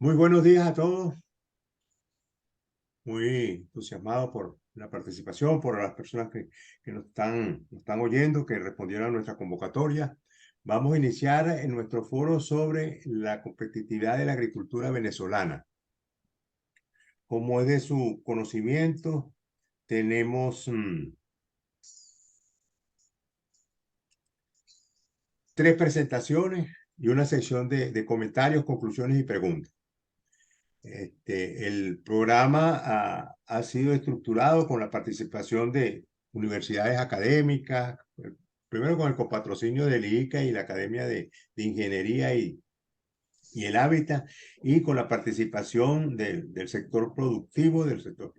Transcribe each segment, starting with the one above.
Muy buenos días a todos, muy entusiasmado por la participación, por las personas que nos están oyendo, que respondieron a nuestra convocatoria. Vamos a iniciar en nuestro foro sobre la competitividad de la agricultura venezolana. Como es de su conocimiento, tenemos tres presentaciones y una sección de comentarios, conclusiones y preguntas. El programa ha sido estructurado con la participación de universidades académicas, primero con el copatrocinio del IICA y la Academia de Ingeniería y el Hábitat, y con la participación del sector productivo, del sector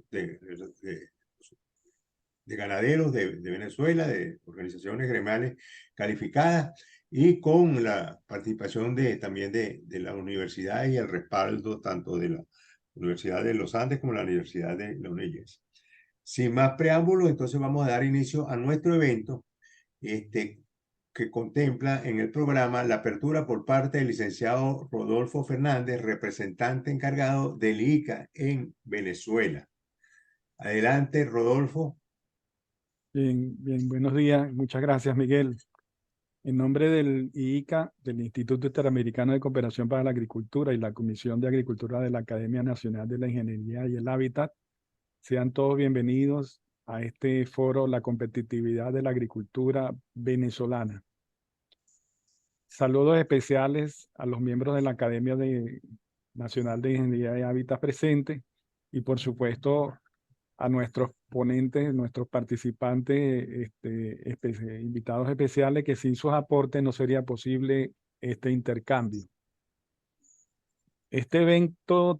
de ganaderos de Venezuela, de organizaciones gremiales calificadas, y con la participación también de las universidades y el respaldo tanto de la Universidad de los Andes como la Universidad de la UNES. Sin más preámbulos, entonces vamos a dar inicio a nuestro evento, que contempla en el programa la apertura por parte del licenciado Rodolfo Fernández, representante encargado del ICA en Venezuela. Adelante, Rodolfo. Bien, bien, buenos días. Muchas gracias, Miguel. En nombre del IICA, del Instituto Interamericano de Cooperación para la Agricultura y la Comisión de Agricultura de la Academia Nacional de la Ingeniería y el Hábitat, sean todos bienvenidos a este foro, La competitividad de la agricultura venezolana. Saludos especiales a los miembros de la Nacional de Ingeniería y Hábitat presente y, por supuesto, a nuestros ponentes, nuestros participantes, invitados especiales, que sin sus aportes no sería posible este intercambio. Este evento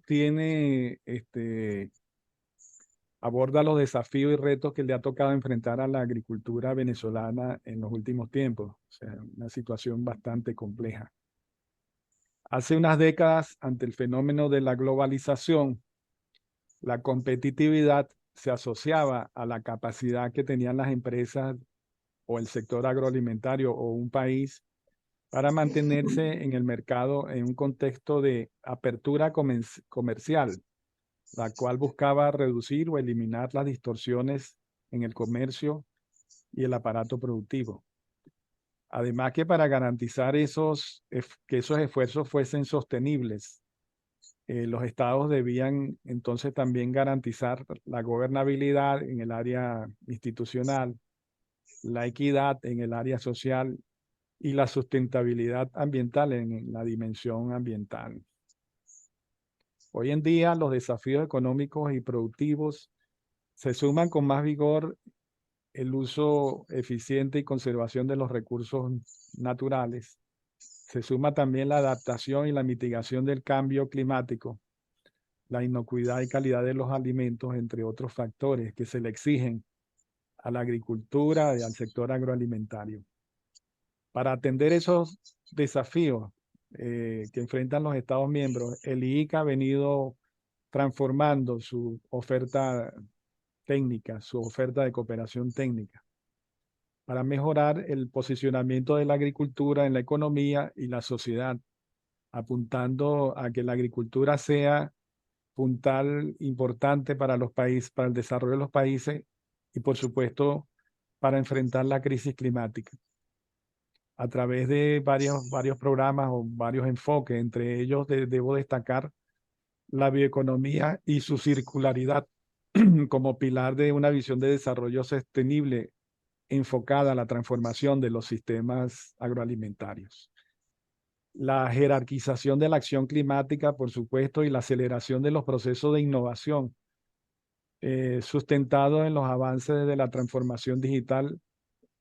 aborda los desafíos y retos que le ha tocado enfrentar a la agricultura venezolana en los últimos tiempos. O sea, una situación bastante compleja. Hace unas décadas, ante el fenómeno de la globalización, la competitividad se asociaba a la capacidad que tenían las empresas o el sector agroalimentario o un país para mantenerse en el mercado en un contexto de apertura comercial, la cual buscaba reducir o eliminar las distorsiones en el comercio y el aparato productivo. Además que para garantizar que esos esfuerzos fuesen sostenibles, los estados debían entonces también garantizar la gobernabilidad en el área institucional, la equidad en el área social y la sustentabilidad ambiental en la dimensión ambiental. Hoy en día los desafíos económicos y productivos se suman con más vigor el uso eficiente y conservación de los recursos naturales. Se suma también la adaptación y la mitigación del cambio climático, la inocuidad y calidad de los alimentos, entre otros factores que se le exigen a la agricultura y al sector agroalimentario. Para atender esos desafíos que enfrentan los Estados miembros, el IICA ha venido transformando su oferta técnica, su oferta de cooperación técnica, para mejorar el posicionamiento de la agricultura en la economía y la sociedad, apuntando a que la agricultura sea puntal importante para los países, para el desarrollo de los países y, por supuesto, para enfrentar la crisis climática. A través de varios programas o varios enfoques, entre ellos debo destacar la bioeconomía y su circularidad como pilar de una visión de desarrollo sostenible enfocada a la transformación de los sistemas agroalimentarios. La jerarquización de la acción climática, por supuesto, y la aceleración de los procesos de innovación, sustentado en los avances de la transformación digital,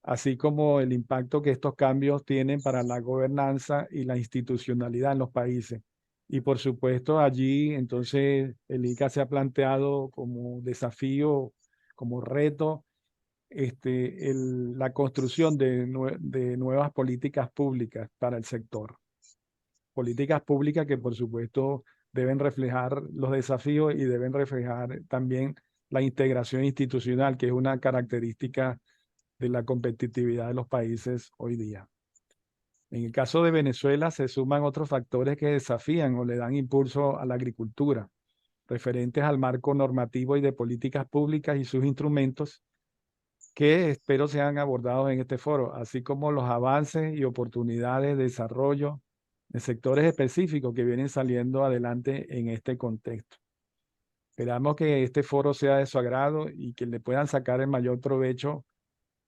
así como el impacto que estos cambios tienen para la gobernanza y la institucionalidad en los países. Y por supuesto, allí entonces el ICA se ha planteado como desafío, como reto, la construcción de nuevas políticas públicas para el sector. Políticas públicas que por supuesto deben reflejar los desafíos y deben reflejar también la integración institucional, que es una característica de la competitividad de los países hoy día. En el caso de Venezuela se suman otros factores que desafían o le dan impulso a la agricultura, referentes al marco normativo y de políticas públicas y sus instrumentos, que espero sean abordados en este foro, así como los avances y oportunidades de desarrollo de sectores específicos que vienen saliendo adelante en este contexto. Esperamos que este foro sea de su agrado y que le puedan sacar el mayor provecho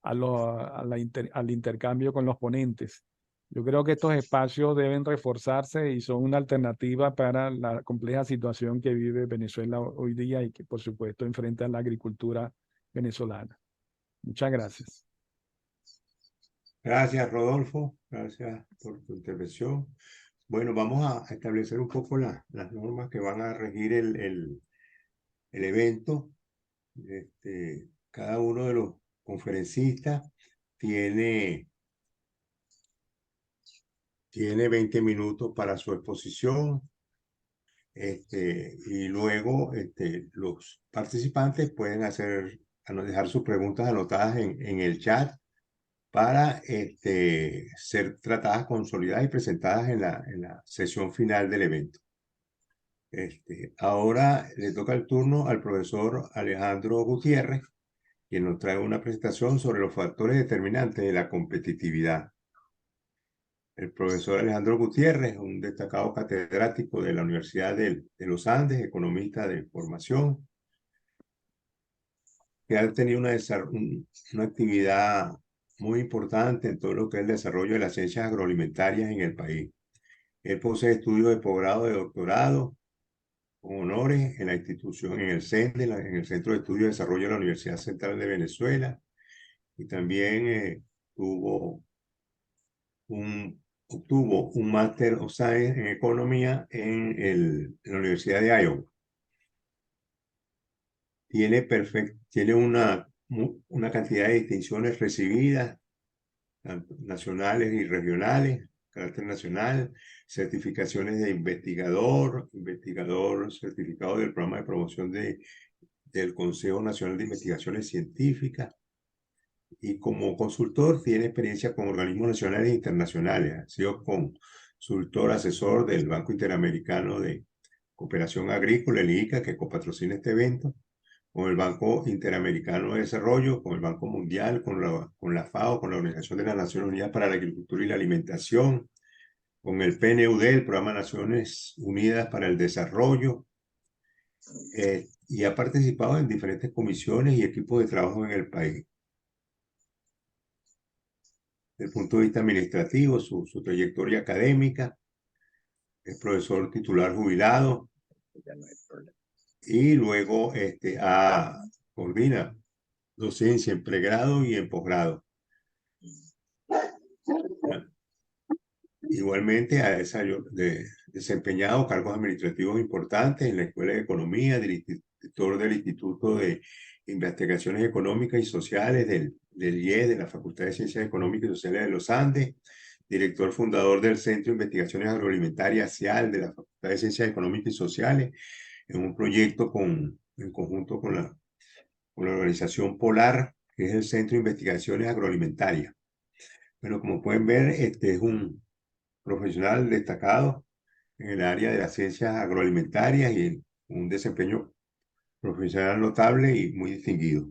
al intercambio con los ponentes. Yo creo que estos espacios deben reforzarse y son una alternativa para la compleja situación que vive Venezuela hoy día y que por supuesto enfrenta la agricultura venezolana. Muchas gracias. Gracias, Rodolfo. Gracias por tu intervención. Bueno, vamos a establecer un poco las normas que van a regir el evento. Cada uno de los conferencistas tiene 20 minutos para su exposición. Y luego los participantes pueden dejar sus preguntas anotadas en el chat para ser tratadas, consolidadas y presentadas en la sesión final del evento. Ahora le toca el turno al profesor Alejandro Gutiérrez, quien nos trae una presentación sobre los factores determinantes de la competitividad. El profesor Alejandro Gutiérrez, un destacado catedrático de la Universidad de los Andes, economista de formación, que ha tenido una actividad muy importante en todo lo que es el desarrollo de las ciencias agroalimentarias en el país. Él posee estudios de posgrado, de doctorado, con honores en la institución, en el CENDE, en el Centro de Estudios de Desarrollo de la Universidad Central de Venezuela, y también obtuvo un Master of Science en Economía en la Universidad de Iowa. Tiene una cantidad de distinciones recibidas, tanto nacionales y regionales, carácter nacional, certificaciones de investigador certificado del programa de promoción del Consejo Nacional de Investigaciones Científicas, y como consultor tiene experiencia con organismos nacionales e internacionales. Ha sido consultor asesor del Banco Interamericano de Cooperación Agrícola, el ICA, que copatrocina este evento, con el Banco Interamericano de Desarrollo, con el Banco Mundial, con la FAO, con la Organización de las Naciones Unidas para la Agricultura y la Alimentación, con el PNUD, el Programa de Naciones Unidas para el Desarrollo, y ha participado en diferentes comisiones y equipos de trabajo en el país. Desde el punto de vista administrativo, su trayectoria académica, es profesor titular jubilado y luego coordina docencia en pregrado y en posgrado. Igualmente ha desempeñado cargos administrativos importantes en la Escuela de Economía, director del Instituto de Investigaciones Económicas y Sociales del IES, de la Facultad de Ciencias Económicas y Sociales de los Andes, director fundador del Centro de Investigaciones Agroalimentarias CIAL de la Facultad de Ciencias Económicas y Sociales, en un proyecto en conjunto con la organización Polar, que es el Centro de Investigaciones Agroalimentarias. Bueno, como pueden ver, este es un profesional destacado en el área de las ciencias agroalimentarias y un desempeño profesional notable y muy distinguido.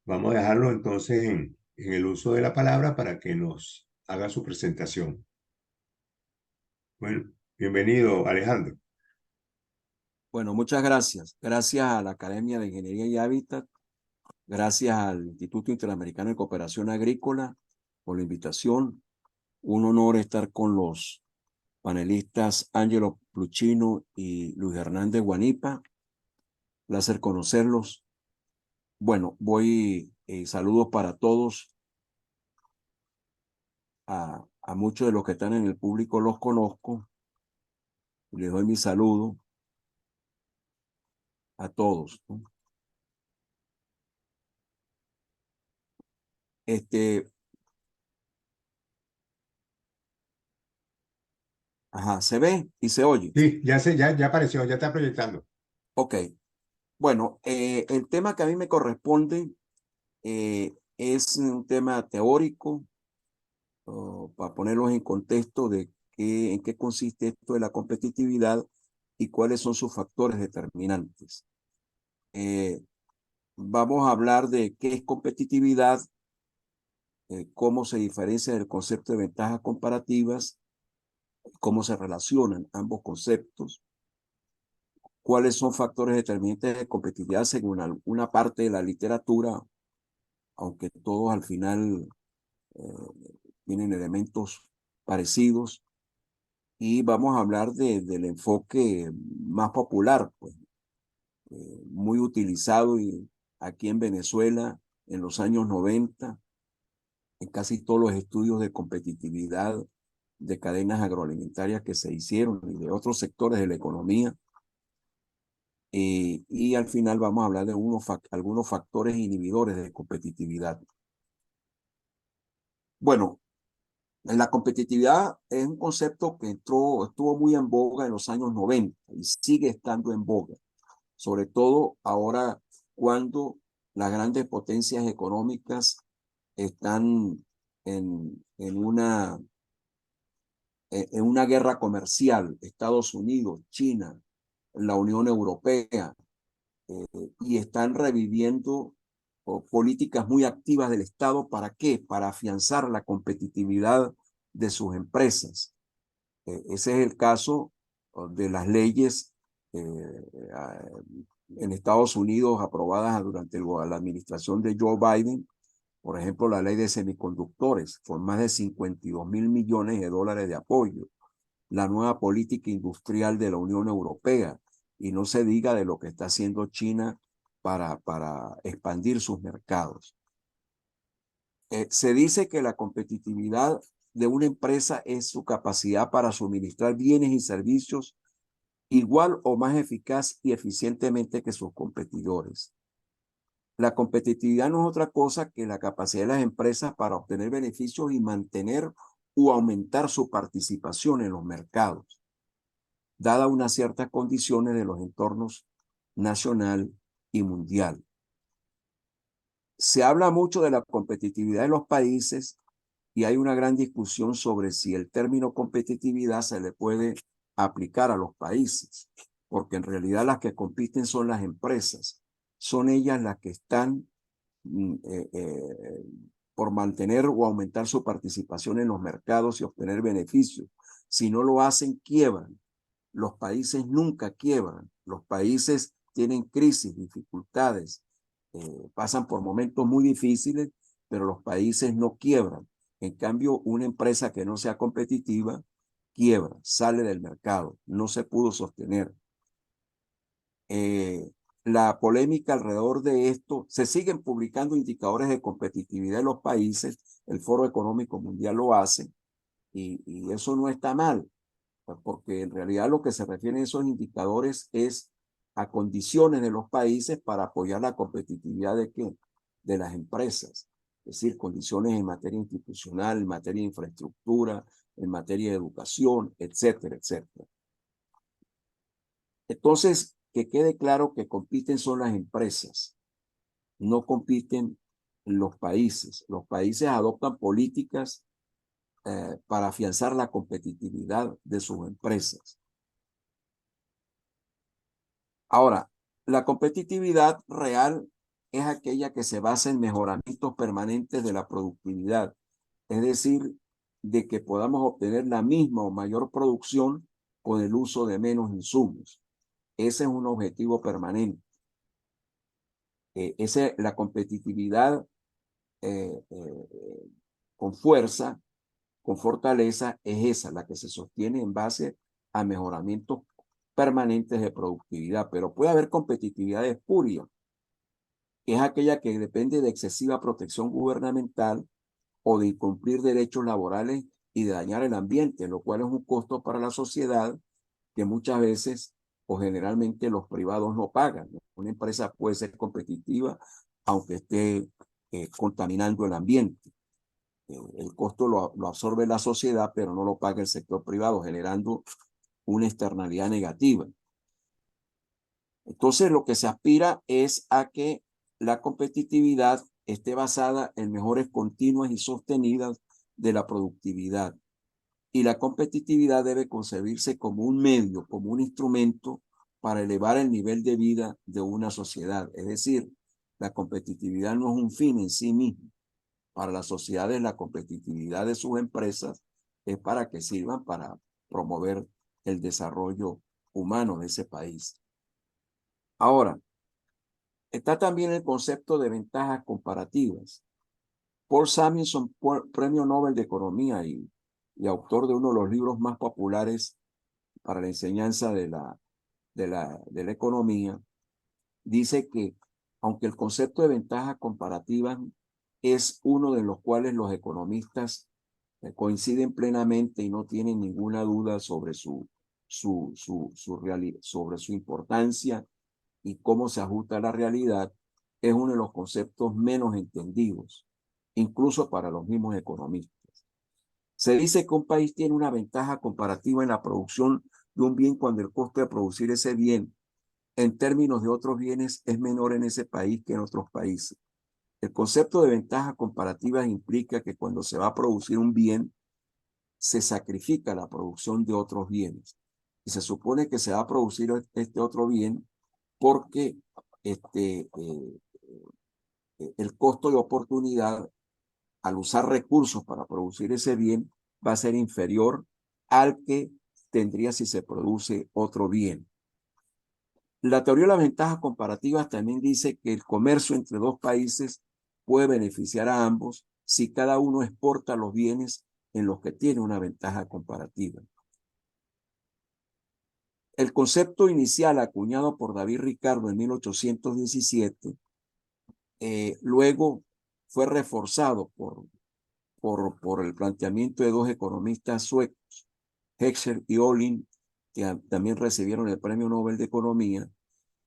Vamos a dejarlo entonces en el uso de la palabra para que nos haga su presentación. Bueno, bienvenido, Alejandro. Bueno, muchas gracias. Gracias a la Academia de Ingeniería y Hábitat, gracias al Instituto Interamericano de Cooperación Agrícola por la invitación. Un honor estar con los panelistas Ángelo Pluchino y Luis Hernández Guanipa. Placer conocerlos. Bueno, saludos para todos. A muchos de los que están en el público los conozco. Les doy mi saludo a todos, ¿no? Ajá, ¿se ve y se oye? Sí, ya apareció, ya está proyectando. Ok. Bueno, el tema que a mí me corresponde es un tema teórico, para ponerlos en contexto de en qué consiste esto de la competitividad y cuáles son sus factores determinantes. Vamos a hablar de qué es competitividad, cómo se diferencia del concepto de ventajas comparativas, cómo se relacionan ambos conceptos, cuáles son factores determinantes de competitividad según alguna parte de la literatura, aunque todos al final tienen elementos parecidos, y vamos a hablar del enfoque más popular, pues, muy utilizado aquí en Venezuela en los años 90, en casi todos los estudios de competitividad de cadenas agroalimentarias que se hicieron y de otros sectores de la economía. Y al final vamos a hablar de algunos factores inhibidores de competitividad. Bueno, la competitividad es un concepto que estuvo muy en boga en los años 90 y sigue estando en boga, sobre todo ahora cuando las grandes potencias económicas están en una guerra comercial, Estados Unidos, China, la Unión Europea, y están reviviendo políticas muy activas del Estado. ¿Para qué? Para afianzar la competitividad de sus empresas. Ese es el caso de las leyes en Estados Unidos aprobadas durante la administración de Joe Biden. Por ejemplo, la ley de semiconductores, con más de 52.000 millones de dólares de apoyo. La nueva política industrial de la Unión Europea, y no se diga de lo que está haciendo China para expandir sus mercados. Se dice que la competitividad de una empresa es su capacidad para suministrar bienes y servicios igual o más eficaz y eficientemente que sus competidores. La competitividad no es otra cosa que la capacidad de las empresas para obtener beneficios y mantener o aumentar su participación en los mercados, dadas unas ciertas condiciones de los entornos nacional y mundial. Se habla mucho de la competitividad de los países y hay una gran discusión sobre si el término competitividad se le puede aplicar a los países, porque en realidad las que compiten son las empresas, son ellas las que están por mantener o aumentar su participación en los mercados y obtener beneficios. Si no lo hacen, quiebran. Los países nunca quiebran. Los países tienen crisis, dificultades, pasan por momentos muy difíciles, pero los países no quiebran. En cambio, una empresa que no sea competitiva quiebra, sale del mercado, no se pudo sostener. La polémica alrededor de esto, se siguen publicando indicadores de competitividad en los países, el Foro Económico Mundial lo hace, y eso no está mal, porque en realidad lo que se refieren a esos indicadores es a condiciones de los países para apoyar la competitividad de las empresas, es decir, condiciones en materia institucional, en materia de infraestructura, en materia de educación, etcétera, etcétera. Entonces, que quede claro que compiten son las empresas, no compiten los países. Los países adoptan políticas para afianzar la competitividad de sus empresas. Ahora, la competitividad real es aquella que se basa en mejoramientos permanentes de la productividad, es decir, de que podamos obtener la misma o mayor producción con el uso de menos insumos. Ese es un objetivo permanente. La competitividad con fuerza, con fortaleza, es esa, la que se sostiene en base a mejoramientos permanentes de productividad. Pero puede haber competitividad espuria, que es aquella que depende de excesiva protección gubernamental o de incumplir derechos laborales y de dañar el ambiente, lo cual es un costo para la sociedad que muchas veces o generalmente los privados no pagan. Una empresa puede ser competitiva aunque esté contaminando el ambiente. El costo lo absorbe la sociedad, pero no lo paga el sector privado, generando una externalidad negativa. Entonces, lo que se aspira es a que la competitividad esté basada en mejores continuas y sostenidas de la productividad. Y la competitividad debe concebirse como un medio, como un instrumento para elevar el nivel de vida de una sociedad. Es decir, la competitividad no es un fin en sí mismo. Para las sociedades, la competitividad de sus empresas es para que sirvan para promover el desarrollo humano de ese país. Ahora, está también el concepto de ventajas comparativas. Paul Samuelson, premio Nobel de Economía y autor de uno de los libros más populares para la enseñanza de la economía, dice que aunque el concepto de ventajas comparativas es uno de los cuales los economistas coinciden plenamente y no tienen ninguna duda sobre sobre su importancia y cómo se ajusta a la realidad, es uno de los conceptos menos entendidos, incluso para los mismos economistas. Se dice que un país tiene una ventaja comparativa en la producción de un bien cuando el costo de producir ese bien en términos de otros bienes es menor en ese país que en otros países. El concepto de ventaja comparativa implica que cuando se va a producir un bien, se sacrifica la producción de otros bienes. Y se supone que se va a producir este otro bien porque el costo de oportunidad al usar recursos para producir ese bien va a ser inferior al que tendría si se produce otro bien. La teoría de las ventajas comparativas también dice que el comercio entre dos países puede beneficiar a ambos si cada uno exporta los bienes en los que tiene una ventaja comparativa. El concepto inicial acuñado por David Ricardo en 1817 luego fue reforzado por el planteamiento de dos economistas suecos, Heckscher y Ohlin, que también recibieron el Premio Nobel de Economía,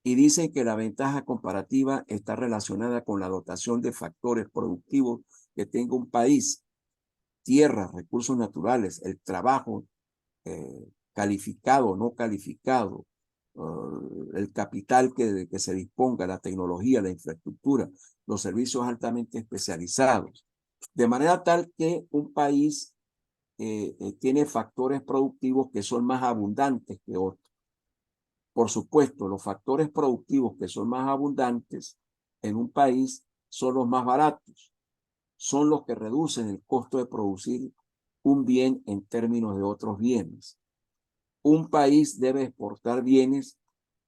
y dicen que la ventaja comparativa está relacionada con la dotación de factores productivos que tenga un país, tierras, recursos naturales, el trabajo calificado o no calificado, el capital que se disponga, la tecnología, la infraestructura, los servicios altamente especializados, de manera tal que un país tiene factores productivos que son más abundantes que otros. Por supuesto, los factores productivos que son más abundantes en un país son los más baratos, son los que reducen el costo de producir un bien en términos de otros bienes. Un país debe exportar bienes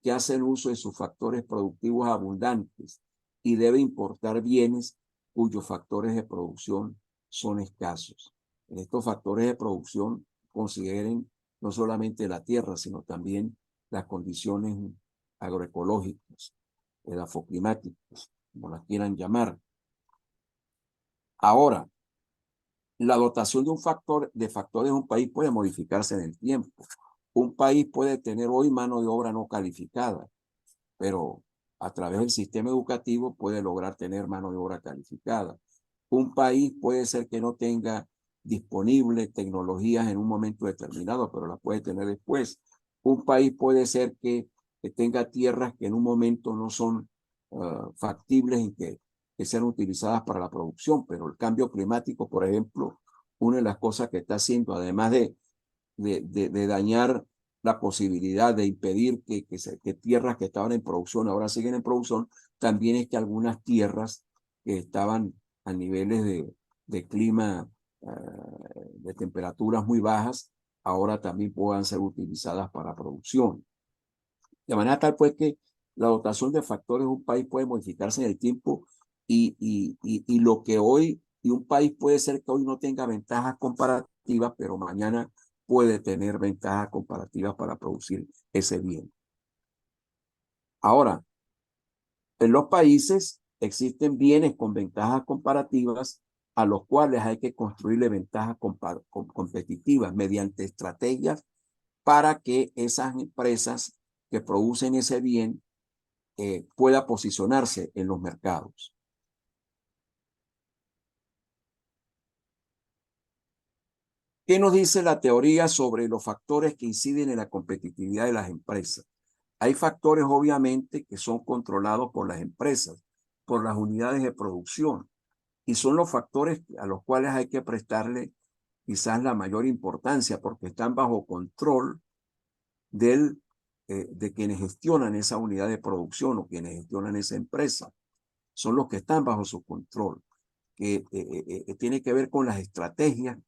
que hacen uso de sus factores productivos abundantes y debe importar bienes cuyos factores de producción son escasos. En estos factores de producción consideren no solamente la tierra, sino también las condiciones agroecológicas, edafoclimáticas, como las quieran llamar. Ahora, la dotación de factores de un país puede modificarse en el tiempo. Un país puede tener hoy mano de obra no calificada, pero a través del sistema educativo puede lograr tener mano de obra calificada. Un país puede ser que no tenga disponible tecnologías en un momento determinado, pero las puede tener después. Un país puede ser que tenga tierras que en un momento no son factibles y que sean utilizadas para la producción, pero el cambio climático, por ejemplo, una de las cosas que está haciendo, además de dañar la posibilidad de impedir que tierras que estaban en producción ahora siguen en producción, también es que algunas tierras que estaban a niveles de clima, de temperaturas muy bajas, ahora también puedan ser utilizadas para producción. De manera tal pues que la dotación de factores de un país puede modificarse en el tiempo y lo que hoy, y un país puede ser que hoy no tenga ventajas comparativas, pero mañana puede tener ventajas comparativas para producir ese bien. Ahora, en los países existen bienes con ventajas comparativas a los cuales hay que construirle ventajas competitivas mediante estrategias para que esas empresas que producen ese bien pueda posicionarse en los mercados. ¿Qué nos dice la teoría sobre los factores que inciden en la competitividad de las empresas? Hay factores, obviamente, que son controlados por las empresas, por las unidades de producción. Y son los factores a los cuales hay que prestarle quizás la mayor importancia, porque están bajo control de quienes gestionan esa unidad de producción o quienes gestionan esa empresa. Son los que están bajo su control, que tiene que ver con las estrategias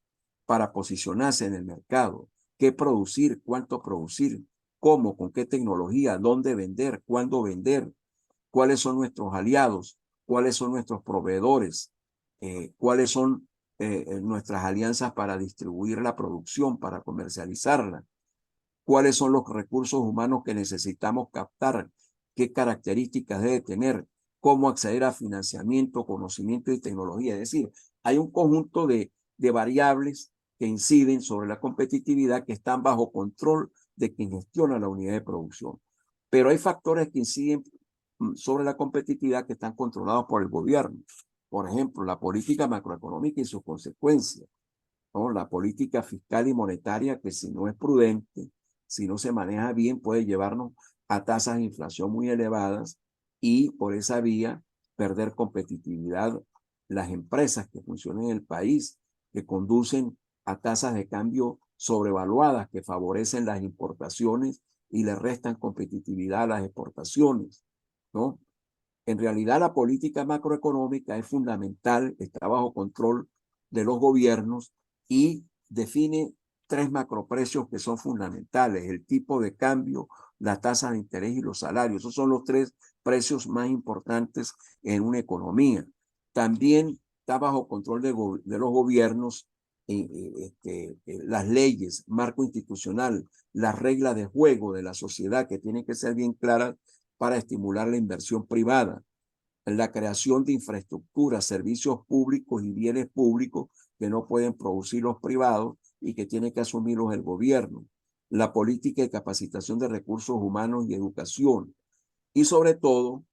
para posicionarse en el mercado, qué producir, cuánto producir, cómo, con qué tecnología, dónde vender, cuándo vender, cuáles son nuestros aliados, cuáles son nuestros proveedores, cuáles son nuestras alianzas para distribuir la producción, para comercializarla, cuáles son los recursos humanos que necesitamos captar, qué características debe tener, cómo acceder a financiamiento, conocimiento y tecnología. Es decir, hay un conjunto de variables que inciden sobre la competitividad que están bajo control de quien gestiona la unidad de producción. Pero hay factores que inciden sobre la competitividad que están controlados por el gobierno. Por ejemplo, la política macroeconómica y sus consecuencias, ¿no? La política fiscal y monetaria que si no es prudente, si no se maneja bien, puede llevarnos a tasas de inflación muy elevadas y por esa vía perder competitividad las empresas que funcionan en el país, que conducen a tasas de cambio sobrevaluadas que favorecen las importaciones y le restan competitividad a las exportaciones, ¿no? En realidad la política macroeconómica es fundamental, está bajo control de los gobiernos y define tres macroprecios que son fundamentales: el tipo de cambio, la tasa de interés y los salarios. Esos son los tres precios más importantes en una economía. También está bajo control de los gobiernos las leyes, marco institucional, las reglas de juego de la sociedad que tienen que ser bien claras para estimular la inversión privada, la creación de infraestructuras, servicios públicos y bienes públicos que no pueden producir los privados y que tiene que asumirlos el gobierno, la política de capacitación de recursos humanos y educación, y sobre todo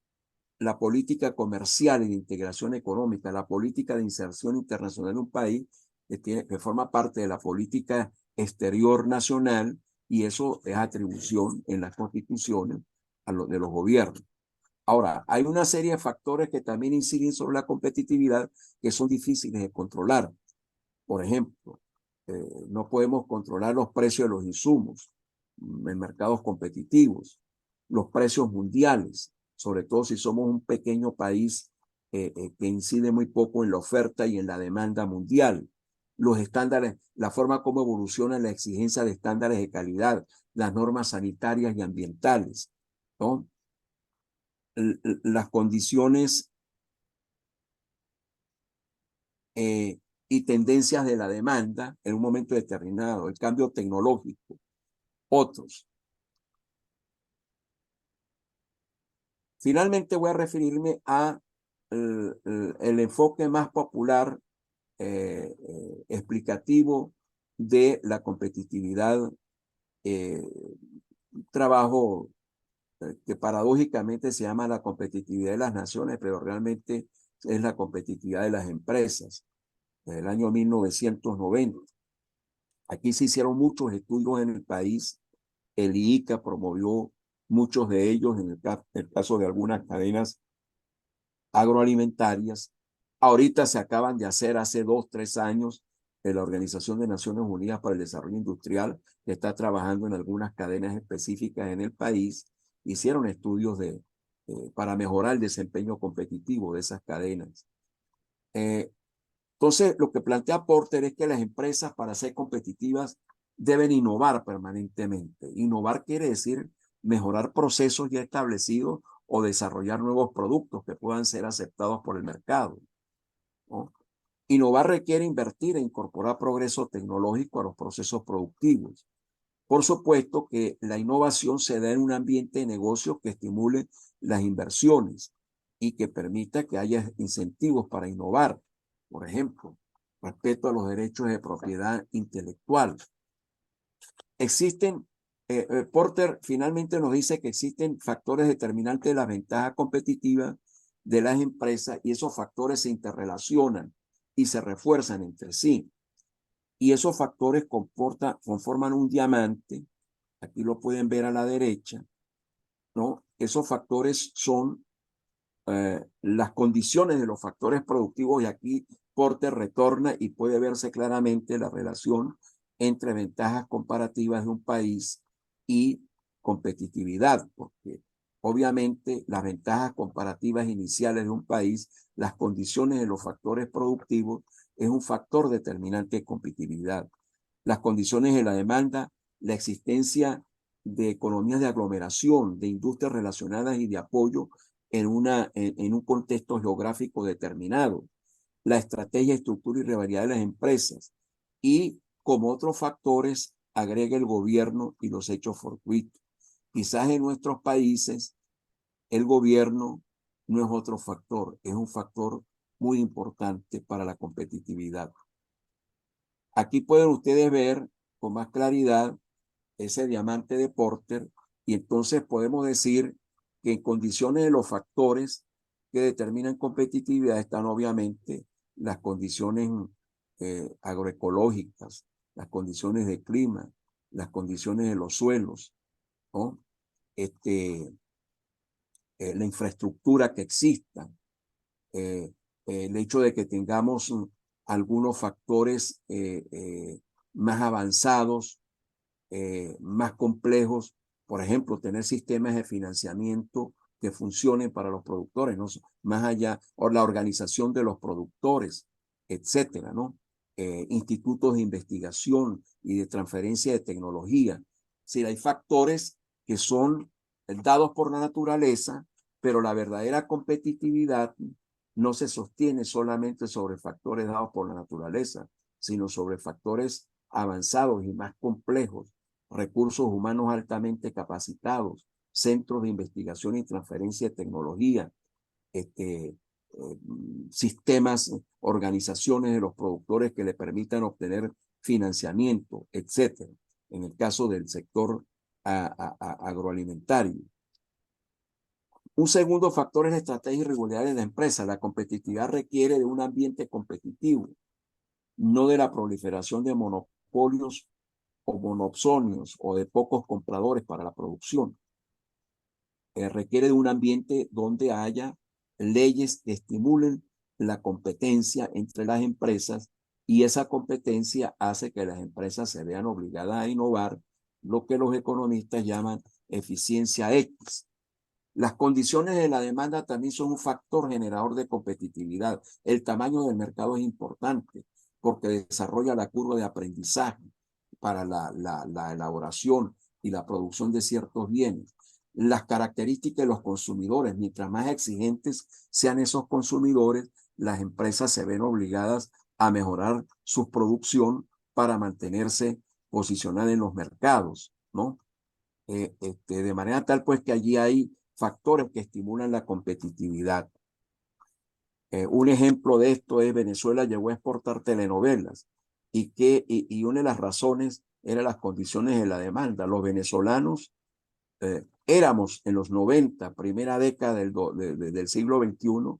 la política comercial y de integración económica, la política de inserción internacional de un país que forma parte de la política exterior nacional, y eso es atribución en las constituciones de los gobiernos. Ahora, hay una serie de factores que también inciden sobre la competitividad que son difíciles de controlar. Por ejemplo, no podemos controlar los precios de los insumos en mercados competitivos, los precios mundiales, sobre todo si somos un pequeño país que incide muy poco en la oferta y en la demanda mundial. Los estándares, la forma como evoluciona la exigencia de estándares de calidad, las normas sanitarias y ambientales, ¿no? Las condiciones y tendencias de la demanda en un momento determinado, el cambio tecnológico, otros. Finalmente voy a referirme a el enfoque más popular explicativo de la competitividad, trabajo que paradójicamente se llama la competitividad de las naciones, pero realmente es la competitividad de las empresas, desde el año 1990. Aquí se hicieron muchos estudios en el país, el IICA promovió muchos de ellos en el caso de algunas cadenas agroalimentarias. Ahorita se acaban de hacer hace 2, 3 años de la Organización de Naciones Unidas para el Desarrollo Industrial, que está trabajando en algunas cadenas específicas en el país. Hicieron estudios para mejorar el desempeño competitivo de esas cadenas. Entonces, lo que plantea Porter es que las empresas, para ser competitivas, deben innovar permanentemente. Innovar quiere decir mejorar procesos ya establecidos o desarrollar nuevos productos que puedan ser aceptados por el mercado, ¿no? Innovar requiere invertir e incorporar progreso tecnológico a los procesos productivos. Por supuesto que la innovación se da en un ambiente de negocios que estimule las inversiones y que permita que haya incentivos para innovar. Por ejemplo, respeto a los derechos de propiedad intelectual. Porter finalmente nos dice que existen factores determinantes de las ventajas competitivas de las empresas y esos factores se interrelacionan y se refuerzan entre sí. Y esos factores conforman un diamante. Aquí lo pueden ver a la derecha, ¿no? Esos factores son las condiciones de los factores productivos, y aquí Porter retorna y puede verse claramente la relación entre ventajas comparativas de un país y competitividad, porque obviamente las ventajas comparativas iniciales de un país, las condiciones de los factores productivos, es un factor determinante de competitividad. Las condiciones de la demanda, la existencia de economías de aglomeración, de industrias relacionadas y de apoyo en un contexto geográfico determinado, la estrategia, estructura y rivalidad de las empresas, y como otros factores agrega el gobierno y los hechos fortuitos. Quizás en nuestros países el gobierno no es otro factor, es un factor muy importante para la competitividad. Aquí pueden ustedes ver con más claridad ese diamante de Porter, y entonces podemos decir que en condiciones de los factores que determinan competitividad están obviamente las condiciones agroecológicas, las condiciones de clima, las condiciones de los suelos, ¿no? La infraestructura que exista, el hecho de que tengamos algunos factores más avanzados, más complejos, por ejemplo, tener sistemas de financiamiento que funcionen para los productores, ¿no? Más allá, o la organización de los productores, etcétera, ¿no? Institutos de investigación y de transferencia de tecnología. Sí, hay factores que son dados por la naturaleza, pero la verdadera competitividad no se sostiene solamente sobre factores dados por la naturaleza, sino sobre factores avanzados y más complejos, recursos humanos altamente capacitados, centros de investigación y transferencia de tecnología, sistemas, organizaciones de los productores que le permitan obtener financiamiento, etcétera, en el caso del sector agroalimentario. Un segundo factor es la estrategia y regularidad de la empresa. La competitividad requiere de un ambiente competitivo, no de la proliferación de monopolios o monopsonios o de pocos compradores para la producción. Requiere de un ambiente donde haya leyes que estimulen la competencia entre las empresas, y esa competencia hace que las empresas se vean obligadas a innovar, lo que los economistas llaman eficiencia X. Las condiciones de la demanda también son un factor generador de competitividad. El tamaño del mercado es importante porque desarrolla la curva de aprendizaje para la elaboración y la producción de ciertos bienes. Las características de los consumidores, mientras más exigentes sean esos consumidores, las empresas se ven obligadas a mejorar su producción para mantenerse posicionadas en los mercados, ¿no? De manera tal pues que allí hay factores que estimulan la competitividad. Un ejemplo de esto es Venezuela llegó a exportar telenovelas, y una de las razones eran las condiciones de la demanda. Los venezolanos éramos en los 90, primera década del siglo XXI,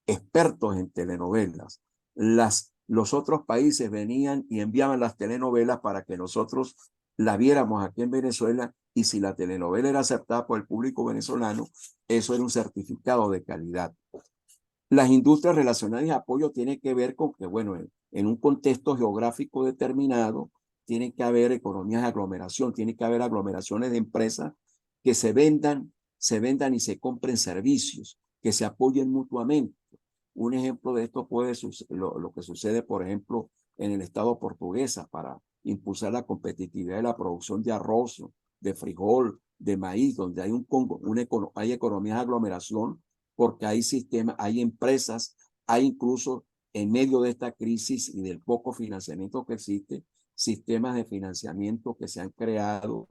expertos en telenovelas. Los otros países venían y enviaban las telenovelas para que nosotros la viéramos aquí en Venezuela, y si la telenovela era aceptada por el público venezolano, eso era un certificado de calidad. Las industrias relacionadas y apoyo tienen que ver con que, bueno, en un contexto geográfico determinado, tiene que haber economías de aglomeración, tiene que haber aglomeraciones de empresas que se vendan y se compren servicios, que se apoyen mutuamente. Un ejemplo de esto puede ser lo que sucede, por ejemplo, en el estado portuguesa para impulsar la competitividad de la producción de arroz, de frijol, de maíz, donde hay economías de aglomeración, porque hay sistemas, hay empresas, hay incluso en medio de esta crisis y del poco financiamiento que existe, sistemas de financiamiento que se han creado,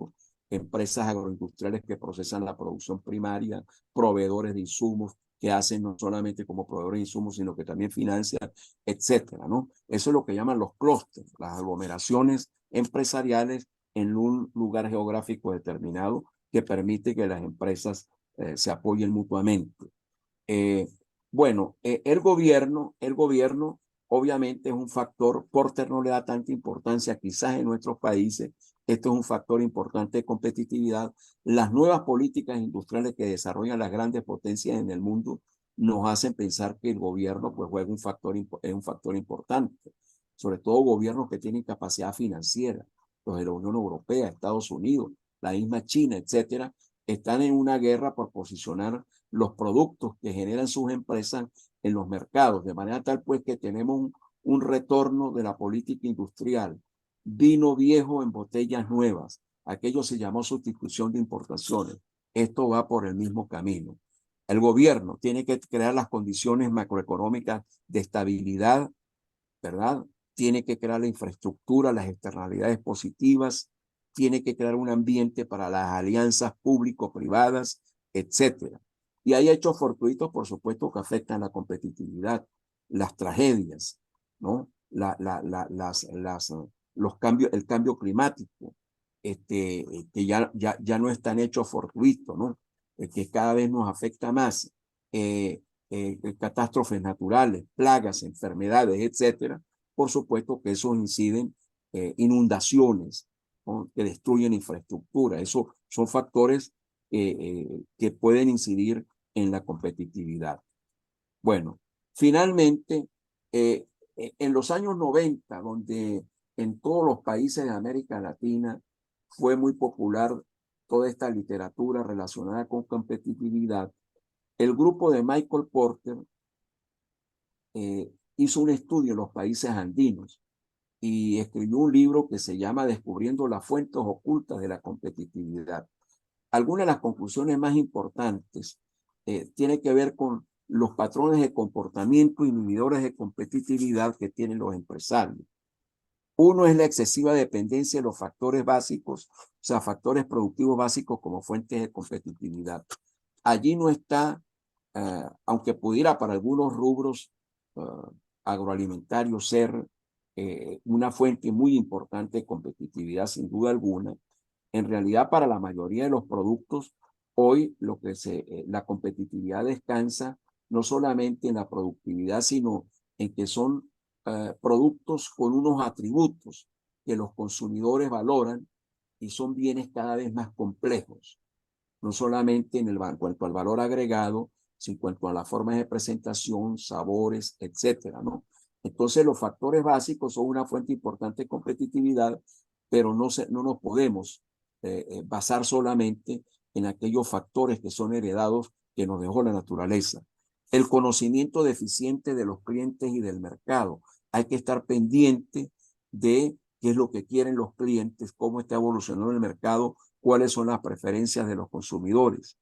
empresas agroindustriales que procesan la producción primaria, proveedores de insumos que hacen no solamente como proveedores de insumos, sino que también financian, etcétera, ¿no? Eso es lo que llaman los clústeres, las aglomeraciones empresariales en un lugar geográfico determinado que permite que las empresas se apoyen mutuamente. Bueno, el gobierno obviamente es un factor. Porter no le da tanta importancia quizás en nuestros países, Esto es un factor importante de competitividad. Las nuevas políticas industriales que desarrollan las grandes potencias en el mundo nos hacen pensar que el gobierno pues juega es un factor importante, sobre todo gobiernos que tienen capacidad financiera, los de la Unión Europea, Estados Unidos, la misma China, etcétera, están en una guerra por posicionar los productos que generan sus empresas en los mercados, de manera tal pues que tenemos un retorno de la política industrial, vino viejo en botellas nuevas, aquello se llamó sustitución de importaciones. Esto va por el mismo camino. El gobierno tiene que crear las condiciones macroeconómicas de estabilidad, ¿verdad? Tiene que crear la infraestructura, las externalidades positivas, tiene que crear un ambiente para las alianzas público-privadas, etcétera. Y hay hechos fortuitos, por supuesto, que afectan la competitividad, las tragedias, ¿no? Los cambios, el cambio climático, que ya no están hechos fortuitos, ¿no? Que cada vez nos afecta más, catástrofes naturales, plagas, enfermedades, etcétera. Por supuesto que eso inciden, inundaciones, ¿no? Que destruyen infraestructura. Eso son factores que pueden incidir en la competitividad. Bueno, finalmente, en los años 90, donde en todos los países de América Latina fue muy popular toda esta literatura relacionada con competitividad, el grupo de Michael Porter hizo un estudio en los países andinos y escribió un libro que se llama Descubriendo las fuentes ocultas de la competitividad. Algunas de las conclusiones más importantes tienen que ver con los patrones de comportamiento inhibidores de competitividad que tienen los empresarios. Uno es la excesiva dependencia de los factores básicos, o sea, factores productivos básicos como fuentes de competitividad. Allí no está, aunque pudiera para algunos rubros agroalimentarios ser una fuente muy importante de competitividad, sin duda alguna, en realidad para la mayoría de los productos, hoy la competitividad descansa no solamente en la productividad, sino en que son productos con unos atributos que los consumidores valoran y son bienes cada vez más complejos, no solamente en cuanto al valor agregado, sino en cuanto a las formas de presentación, sabores, etcétera, ¿no? Entonces los factores básicos son una fuente importante de competitividad, pero no nos podemos basar solamente en aquellos factores que son heredados que nos dejó la naturaleza. El conocimiento deficiente de los clientes y del mercado. Hay que estar pendiente de qué es lo que quieren los clientes, cómo está evolucionando el mercado, cuáles son las preferencias de los consumidores.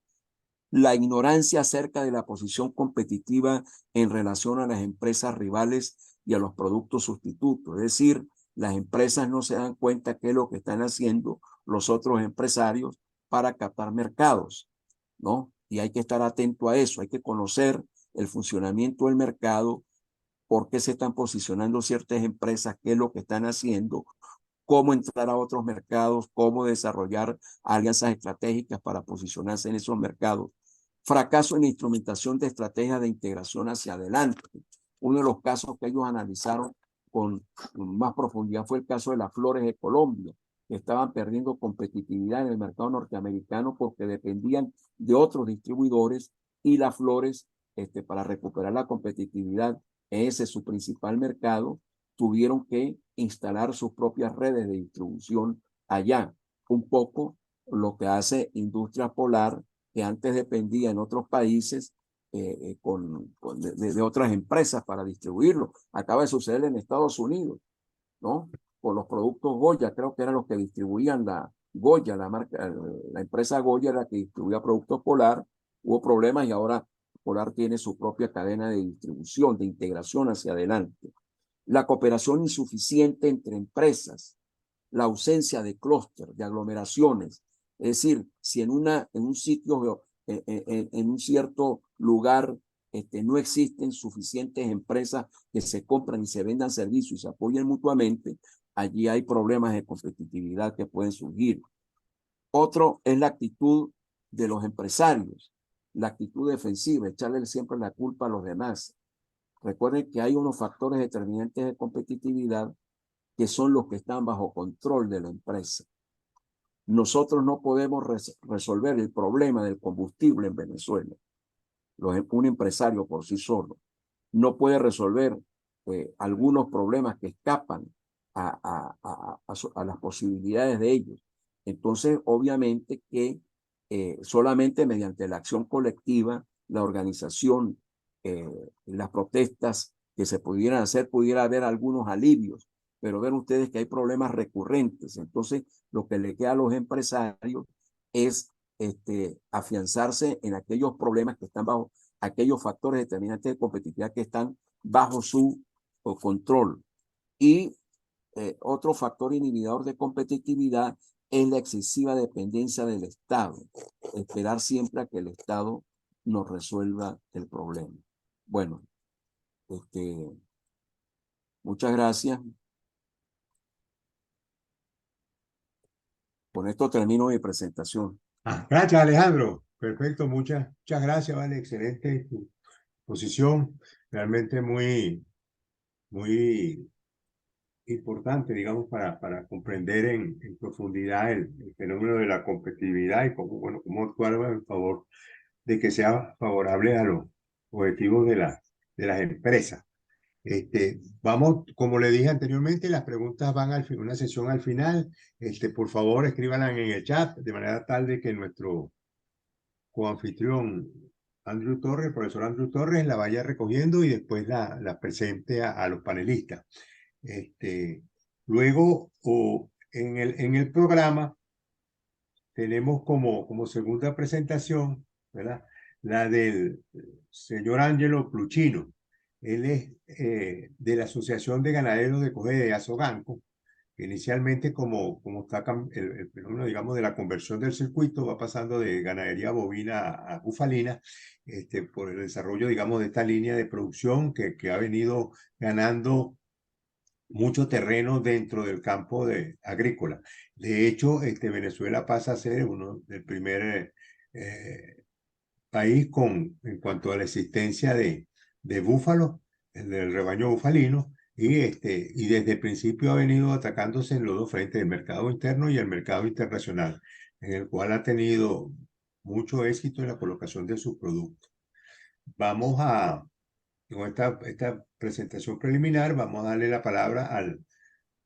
La ignorancia acerca de la posición competitiva en relación a las empresas rivales y a los productos sustitutos. Es decir, las empresas no se dan cuenta qué es lo que están haciendo los otros empresarios para captar mercados, ¿no? Y hay que estar atento a eso, hay que conocer el funcionamiento del mercado, por qué se están posicionando ciertas empresas, qué es lo que están haciendo, cómo entrar a otros mercados, cómo desarrollar alianzas estratégicas para posicionarse en esos mercados. Fracaso en la instrumentación de estrategias de integración hacia adelante. Uno de los casos que ellos analizaron con más profundidad fue el caso de las flores de Colombia, que estaban perdiendo competitividad en el mercado norteamericano porque dependían de otros distribuidores y las flores, para recuperar la competitividad, ese es su principal mercado, tuvieron que instalar sus propias redes de distribución allá. Un poco lo que hace Industria Polar, que antes dependía en otros países de otras empresas para distribuirlo. Acaba de suceder en Estados Unidos, ¿no? Con los productos Goya, creo que eran los que distribuían la Goya, la empresa Goya era la que distribuía productos Polar. Hubo problemas y ahora Polar tiene su propia cadena de distribución, de integración hacia adelante. La cooperación insuficiente entre empresas, la ausencia de clúster, de aglomeraciones. Es decir, si en un sitio, en un cierto lugar, no existen suficientes empresas que se compran y se vendan servicios y se apoyen mutuamente, allí hay problemas de competitividad que pueden surgir. Otro es la actitud de los empresarios, la actitud defensiva, echarle siempre la culpa a los demás. Recuerden que hay unos factores determinantes de competitividad que son los que están bajo control de la empresa. Nosotros no podemos resolver el problema del combustible en Venezuela. Un empresario por sí solo no puede resolver algunos problemas que escapan a las posibilidades de ellos. Entonces, obviamente que solamente mediante la acción colectiva, la organización, las protestas que se pudieran hacer, pudiera haber algunos alivios, pero ven ustedes que hay problemas recurrentes. Entonces, lo que le queda a los empresarios es afianzarse en aquellos problemas que están bajo, aquellos factores determinantes de competitividad que están bajo su control. Y otro factor inhibidor de competitividad es la excesiva dependencia del Estado. Esperar siempre a que el Estado nos resuelva el problema. Bueno, muchas gracias. Con esto termino mi presentación. Gracias, Alejandro. Perfecto, muchas gracias, vale, excelente tu posición, realmente muy importante, digamos, para comprender en profundidad el fenómeno de la competitividad y cómo, bueno, cómo actuar en favor de que sea favorable a los objetivos de las empresas. Vamos, como le dije anteriormente, las preguntas van al fin, una sesión al final. Por favor, escríbanlas en el chat de manera tal de que nuestro coanfitrión Andrew Torres, el profesor Andrew Torres, la vaya recogiendo y después la presente a los panelistas. Luego, en el programa, tenemos como segunda presentación, ¿verdad? La del señor Angelo Pluchino. Él es de la Asociación de Ganaderos de Coge de Azoganco, que inicialmente como está el fenómeno, digamos, de la conversión del circuito, va pasando de ganadería bovina a bufalina, por el desarrollo, digamos, de esta línea de producción que ha venido ganando mucho terreno dentro del campo agrícola. De hecho, Venezuela pasa a ser uno del primer país en cuanto a la existencia de búfalos, del rebaño bufalino, y desde el principio ha venido atacándose en los dos frentes, el mercado interno y el mercado internacional, en el cual ha tenido mucho éxito en la colocación de sus productos. Vamos con esta presentación preliminar, vamos a darle la palabra al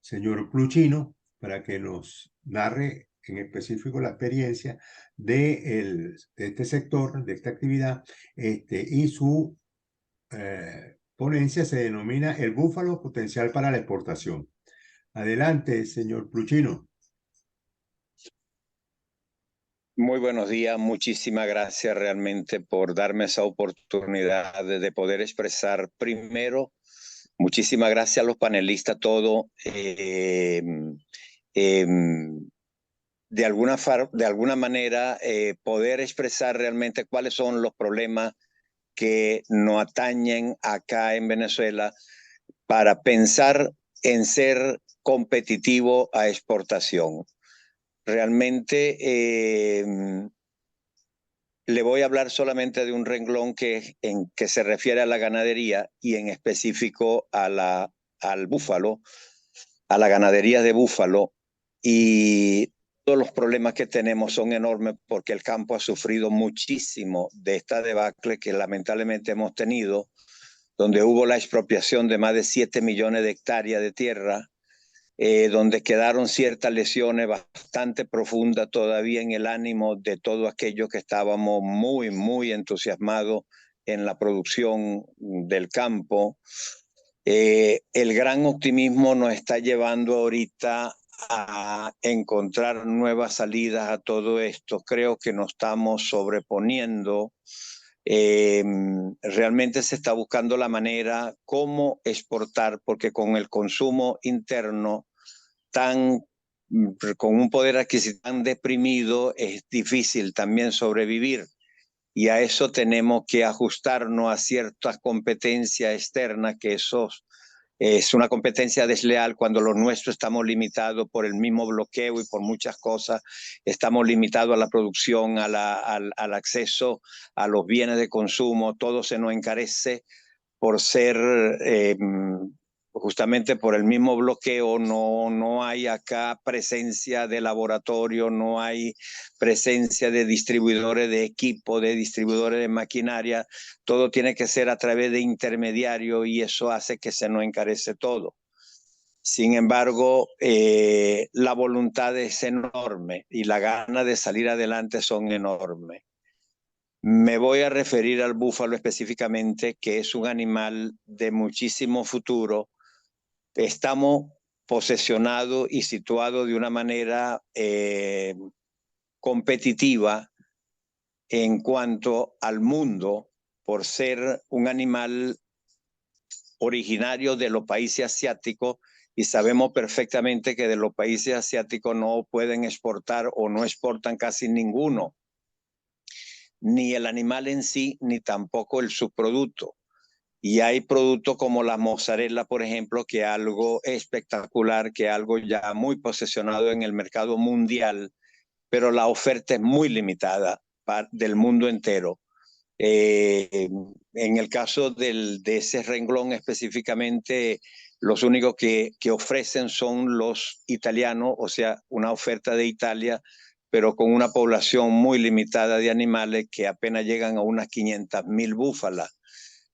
señor Pluchino para que nos narre en específico la experiencia de este sector, de esta actividad, y su ponencia se denomina El búfalo potencial para la exportación. Adelante, señor Pluchino. Muy buenos días, muchísimas gracias realmente por darme esa oportunidad de poder expresar primero. Muchísimas gracias a los panelistas, todo. De alguna manera, poder expresar realmente cuáles son los problemas que nos atañen acá en Venezuela para pensar en ser competitivo a exportación. Realmente le voy a hablar solamente de un renglón que se refiere a la ganadería y en específico al búfalo, a la ganadería de búfalo, y todos los problemas que tenemos son enormes porque el campo ha sufrido muchísimo de esta debacle que lamentablemente hemos tenido, donde hubo la expropiación de más de 7 millones de hectáreas de tierra, donde quedaron ciertas lesiones bastante profundas todavía en el ánimo de todos aquellos que estábamos muy, muy entusiasmados en la producción del campo. El gran optimismo nos está llevando ahorita a encontrar nuevas salidas a todo esto. Creo que nos estamos sobreponiendo. Realmente se está buscando la manera cómo exportar, porque con el consumo interno con un poder adquisitivo tan deprimido, es difícil también sobrevivir. Y a eso tenemos que ajustarnos a ciertas competencias externas, que eso es una competencia desleal cuando lo nuestro estamos limitados por el mismo bloqueo y por muchas cosas. Estamos limitados a la producción, al acceso a los bienes de consumo, todo se nos encarece por ser justamente por el mismo bloqueo, no hay acá presencia de laboratorio, no hay presencia de distribuidores de equipo, de distribuidores de maquinaria, todo tiene que ser a través de intermediarios y eso hace que se nos encarece todo. Sin embargo, la voluntad es enorme y la gana de salir adelante son enormes. Me voy a referir al búfalo específicamente, que es un animal de muchísimo futuro. Estamos posesionados y situados de una manera competitiva en cuanto al mundo por ser un animal originario de los países asiáticos y sabemos perfectamente que de los países asiáticos no pueden exportar o no exportan casi ninguno, ni el animal en sí, ni tampoco el subproducto. Y hay productos como la mozzarella, por ejemplo, que es algo espectacular, que es algo ya muy posesionado en el mercado mundial, pero la oferta es muy limitada del mundo entero. En el caso de ese renglón específicamente, los únicos que ofrecen son los italianos, o sea, una oferta de Italia, pero con una población muy limitada de animales que apenas llegan a unas 500.000 búfalas.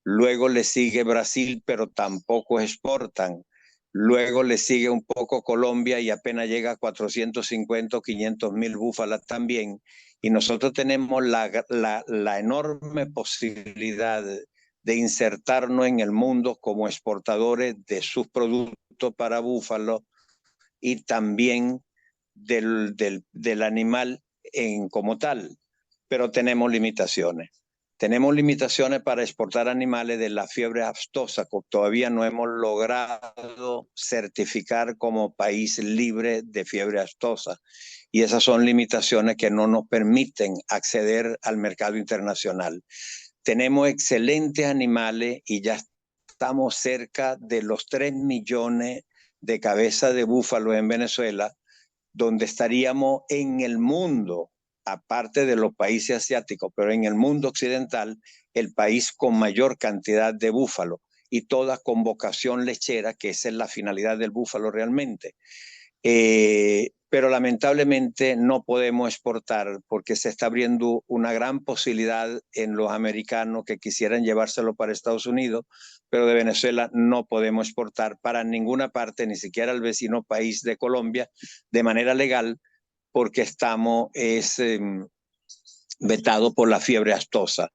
Luego le sigue Brasil, pero tampoco exportan. Luego le sigue un poco Colombia y apenas llega a 450 o 500.000 búfalas también. Y nosotros tenemos la enorme posibilidad de insertarnos en el mundo como exportadores de sus productos para búfalos y también del animal como tal. Pero tenemos limitaciones. Tenemos limitaciones para exportar animales de la fiebre aftosa, que todavía no hemos logrado certificar como país libre de fiebre aftosa. Y esas son limitaciones que no nos permiten acceder al mercado internacional. Tenemos excelentes animales y ya estamos cerca de los 3 millones de cabezas de búfalo en Venezuela, donde estaríamos en el mundo, aparte de los países asiáticos, pero en el mundo occidental, el país con mayor cantidad de búfalo y toda con vocación lechera, que esa es la finalidad del búfalo realmente. Pero lamentablemente no podemos exportar porque se está abriendo una gran posibilidad en los americanos que quisieran llevárselo para Estados Unidos, pero de Venezuela no podemos exportar para ninguna parte, ni siquiera al vecino país de Colombia, de manera legal, porque estamos vetados por la fiebre aftosa.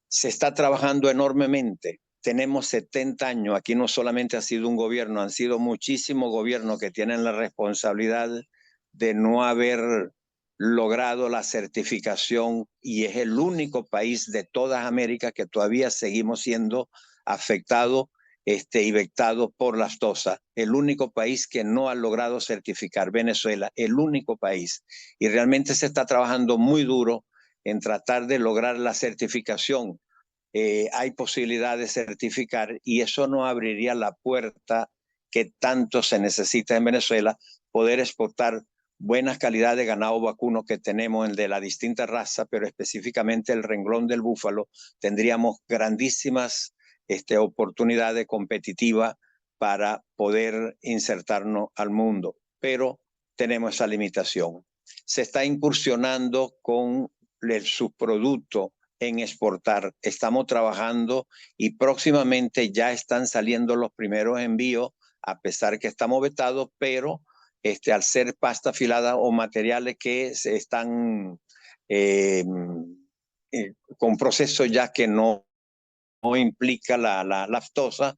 Se está trabajando enormemente. Tenemos 70 años. Aquí no solamente ha sido un gobierno, han sido muchísimos gobiernos que tienen la responsabilidad de no haber logrado la certificación y es el único país de toda América que todavía seguimos siendo afectados y vetados por la aftosa. El único país que no ha logrado certificar, Venezuela, el único país. Y realmente se está trabajando muy duro en tratar de lograr la certificación. Hay posibilidad de certificar y eso nos abriría la puerta que tanto se necesita en Venezuela, poder exportar buenas calidades de ganado vacuno que tenemos, el de la distinta raza, pero específicamente el renglón del búfalo, tendríamos grandísimas oportunidades competitivas para poder insertarnos al mundo, pero tenemos esa limitación. Se está incursionando con el subproducto en exportar. Estamos trabajando y próximamente ya están saliendo los primeros envíos, a pesar que estamos vetados, pero al ser pasta afilada o materiales que se están con procesos ya que no implica la lactosa,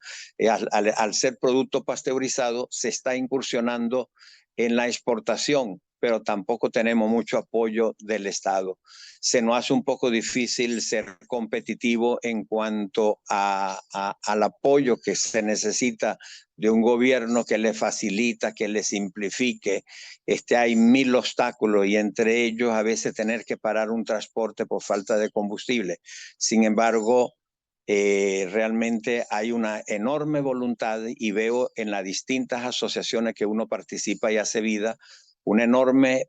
al ser producto pasteurizado se está incursionando en la exportación, pero tampoco tenemos mucho apoyo del Estado. Se nos hace un poco difícil ser competitivo en cuanto al apoyo que se necesita de un gobierno que le facilita, que le simplifique. Hay 1000 obstáculos y entre ellos a veces tener que parar un transporte por falta de combustible. Sin embargo, realmente hay una enorme voluntad y veo en las distintas asociaciones que uno participa y hace vida una enorme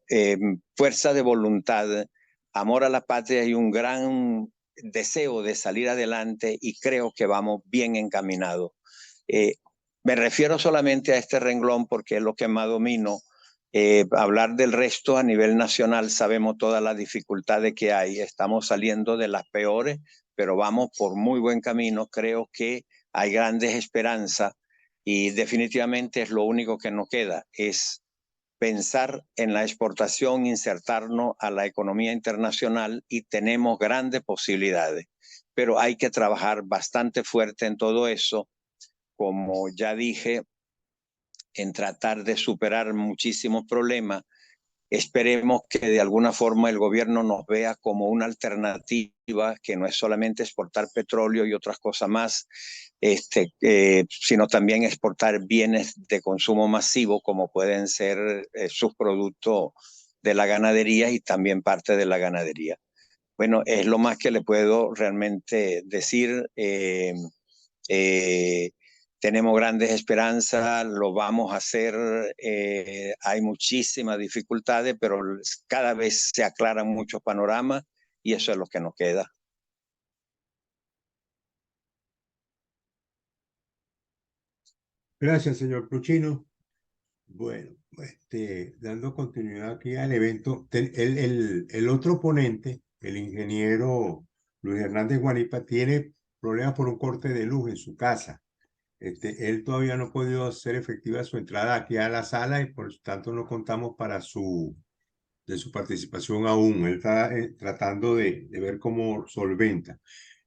fuerza de voluntad, amor a la patria y un gran deseo de salir adelante y creo que vamos bien encaminados. Me refiero solamente a este renglón porque es lo que más domino. Hablar del resto a nivel nacional, sabemos todas las dificultades que hay. Estamos saliendo de las peores, pero vamos por muy buen camino. Creo que hay grandes esperanzas y definitivamente es lo único que nos queda, es pensar en la exportación, insertarnos a la economía internacional y tenemos grandes posibilidades. Pero hay que trabajar bastante fuerte en todo eso, como ya dije, en tratar de superar muchísimos problemas. Esperemos que de alguna forma el gobierno nos vea como una alternativa, que no es solamente exportar petróleo y otras cosas más, sino también exportar bienes de consumo masivo, como pueden ser subproductos de la ganadería y también parte de la ganadería. Bueno, es lo más que le puedo realmente decir. Tenemos grandes esperanzas, lo vamos a hacer, hay muchísimas dificultades, pero cada vez se aclaran muchos panoramas y eso es lo que nos queda. Gracias, señor Puchino. Bueno, dando continuidad aquí al evento, el otro ponente, el ingeniero Luis Hernández Guanipa, tiene problemas por un corte de luz en su casa. Él todavía no ha podido hacer efectiva su entrada aquí a la sala y por tanto no contamos de su participación aún. Él está tratando de ver cómo solventa.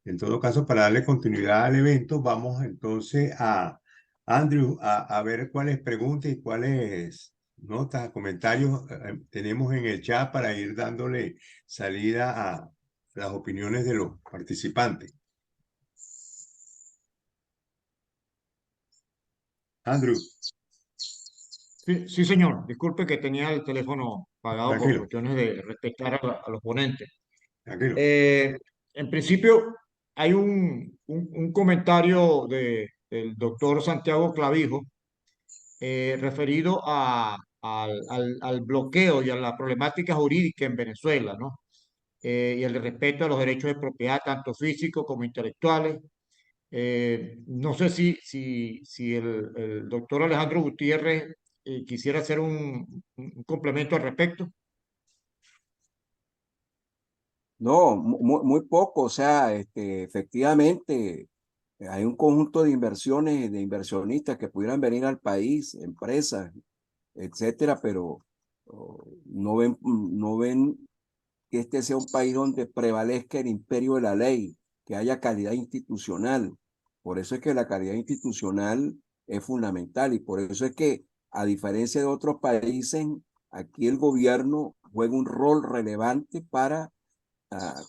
En todo caso, para darle continuidad al evento, vamos entonces a Andrew a ver cuáles preguntas y cuáles notas, comentarios tenemos en el chat para ir dándole salida a las opiniones de los participantes. Andrew, Sí, señor. Disculpe que tenía el teléfono apagado por tranquilo, cuestiones de respetar a los ponentes. tranquilo. En principio, hay un comentario del doctor Santiago Clavijo referido al bloqueo y a la problemática jurídica en Venezuela, ¿no? Y el respeto a los derechos de propiedad, tanto físicos como intelectuales. No sé si el doctor Alejandro Gutiérrez quisiera hacer un complemento al respecto. No, muy poco, o sea, efectivamente hay un conjunto de inversiones, de inversionistas que pudieran venir al país, empresas, etcétera, pero no ven que este sea un país donde prevalezca el imperio de la ley, que haya calidad institucional. Por eso es que la calidad institucional es fundamental y por eso es que, a diferencia de otros países, aquí el gobierno juega un rol relevante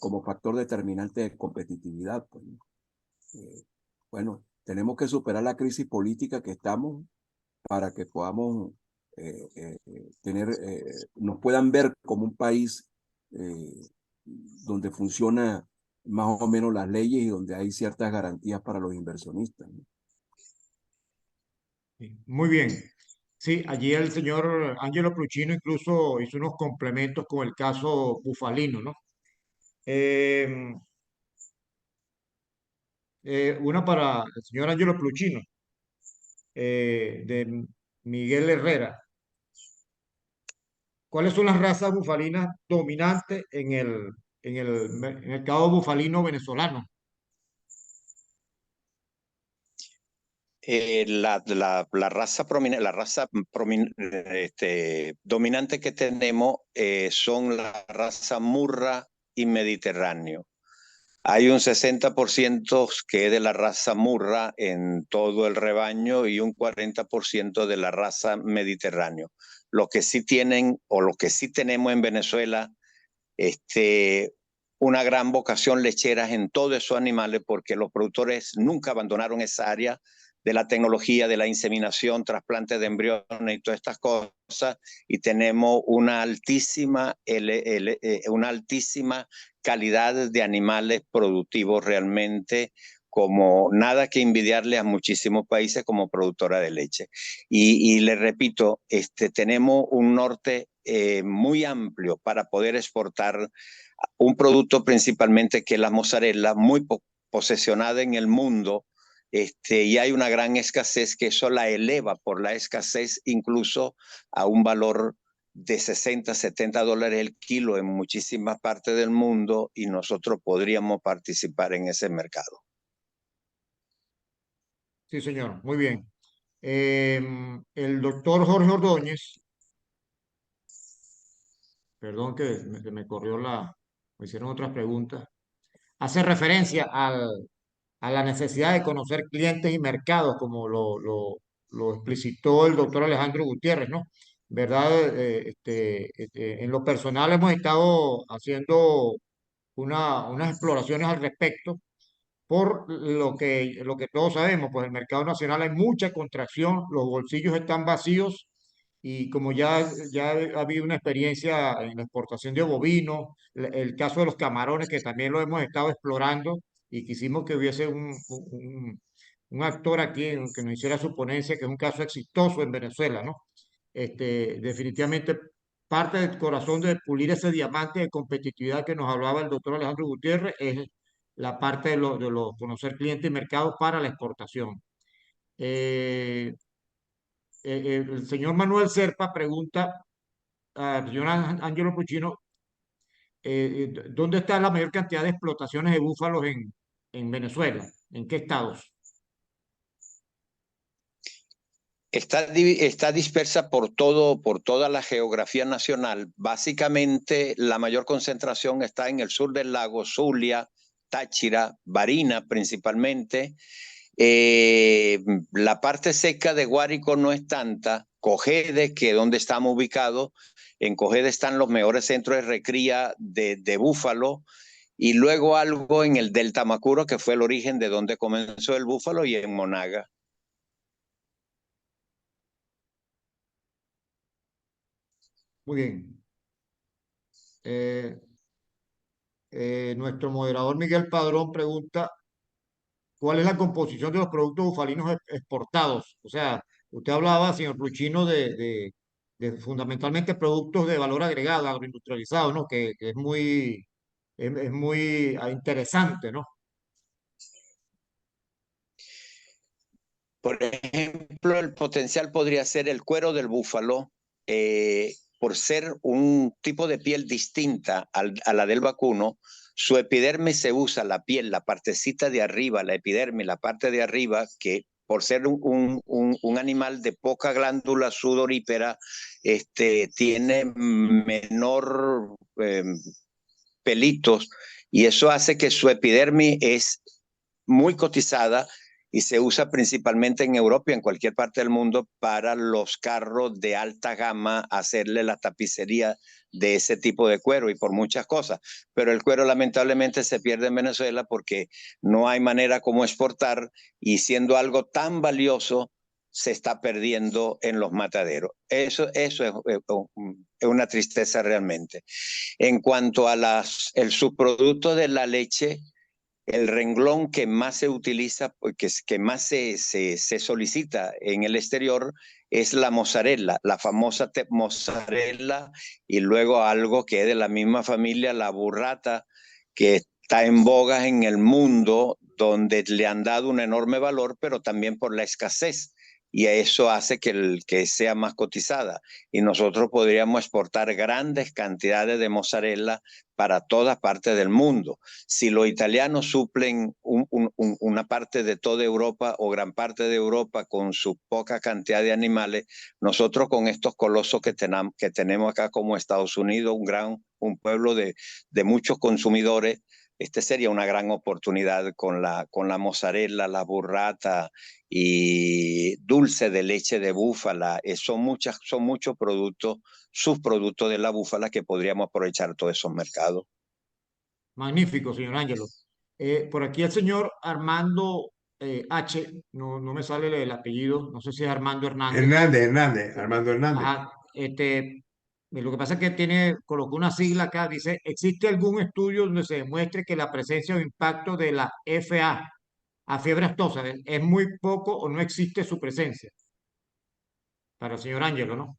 como factor determinante de competitividad. Pues, bueno, tenemos que superar la crisis política que estamos para que podamos nos puedan ver como un país donde funciona más o menos las leyes y donde hay ciertas garantías para los inversionistas, ¿no? Sí, muy bien. Sí, allí el señor Angelo Pruchino incluso hizo unos complementos con el caso Bufalino, ¿no? Eh, una para el señor Angelo Pruchino, de Miguel Herrera. ¿Cuáles son las razas bufalinas dominantes en el mercado bufalino venezolano? La raza dominante que tenemos son la raza Murra y Mediterráneo. Hay un 60% que es de la raza Murra en todo el rebaño y un 40% de la raza Mediterráneo. Lo que sí tienen o lo que sí tenemos en Venezuela, una gran vocación lechera en todos esos animales porque los productores nunca abandonaron esa área de la tecnología, de la inseminación, trasplante de embriones y todas estas cosas, y tenemos una altísima calidad de animales productivos realmente, como nada que envidiarle a muchísimos países como productora de leche. Y les repito, tenemos un norte muy amplio para poder exportar un producto principalmente que es la mozzarella, muy posesionada en el mundo y hay una gran escasez que eso la eleva por la escasez incluso a un valor de 60, 70 dólares el kilo en muchísimas partes del mundo y nosotros podríamos participar en ese mercado. Sí, señor, muy bien. El doctor Jorge Ordóñez, perdón que me corrió me hicieron otras preguntas, hace referencia a la necesidad de conocer clientes y mercados, como lo explicitó el doctor Alejandro Gutiérrez, ¿no? ¿Verdad? En lo personal hemos estado haciendo unas exploraciones al respecto por lo que todos sabemos, pues el mercado nacional hay mucha contracción, los bolsillos están vacíos y como ya ha habido una experiencia en la exportación de bovinos, el caso de los camarones que también lo hemos estado explorando y quisimos que hubiese un actor aquí que nos hiciera su ponencia, que es un caso exitoso en Venezuela, ¿no? Definitivamente parte del corazón de pulir ese diamante de competitividad que nos hablaba el doctor Alejandro Gutiérrez es la parte de conocer clientes y mercados para la exportación. El señor Manuel Serpa pregunta al señor Ángelo Puccino, ¿dónde está la mayor cantidad de explotaciones de búfalos en Venezuela? ¿En qué estados? Está dispersa por toda la geografía nacional. Básicamente, la mayor concentración está en el sur del lago, Zulia, Táchira, Barinas principalmente. La parte seca de Guárico no es tanta. Cogede, que es donde estamos ubicados, en Cogede están los mejores centros de recría de búfalo, y luego algo en el Delta Macuro, que fue el origen de donde comenzó el búfalo, y en Monaga. Muy bien. Nuestro moderador Miguel Padrón pregunta, ¿cuál es la composición de los productos bufalinos exportados? O sea, usted hablaba, señor Luchino, de fundamentalmente productos de valor agregado, agroindustrializados, ¿no? Que es muy interesante, ¿no? Por ejemplo, el potencial podría ser el cuero del búfalo, por ser un tipo de piel distinta a la del vacuno. Su epidermis se usa, la piel, la partecita de arriba, la epidermis, la parte de arriba, que por ser un animal de poca glándula sudorípera, tiene menor pelitos, y eso hace que su epidermis es muy cotizada y se usa principalmente en Europa y en cualquier parte del mundo para los carros de alta gama, hacerle la tapicería de ese tipo de cuero y por muchas cosas. Pero el cuero lamentablemente se pierde en Venezuela porque no hay manera como exportar, y siendo algo tan valioso se está perdiendo en los mataderos. Eso es una tristeza realmente. En cuanto a el subproducto de la leche, el renglón que más se utiliza, que más se solicita en el exterior, es la mozzarella, la famosa mozzarella, y luego algo que es de la misma familia, la burrata, que está en boga en el mundo, donde le han dado un enorme valor, pero también por la escasez. Y eso hace que sea más cotizada. Y nosotros podríamos exportar grandes cantidades de mozzarella para todas partes del mundo. Si los italianos suplen una parte de toda Europa o gran parte de Europa con su poca cantidad de animales, nosotros con estos colosos que tenemos acá como Estados Unidos, un pueblo de muchos consumidores, sería una gran oportunidad con la mozzarella, la burrata y dulce de leche de búfala. Son muchos productos, subproductos de la búfala, que podríamos aprovechar todos esos mercados. Magnífico, señor Ángelo. Por aquí el señor Armando H, no me sale el apellido, no sé si es Armando Hernández. Hernández, Armando Hernández. Ajá, lo que pasa es que colocó una sigla acá, dice, ¿existe algún estudio donde se demuestre que la presencia o impacto de la FA a fiebre aftosa es muy poco o no existe su presencia? Para el señor Ángelo, ¿no?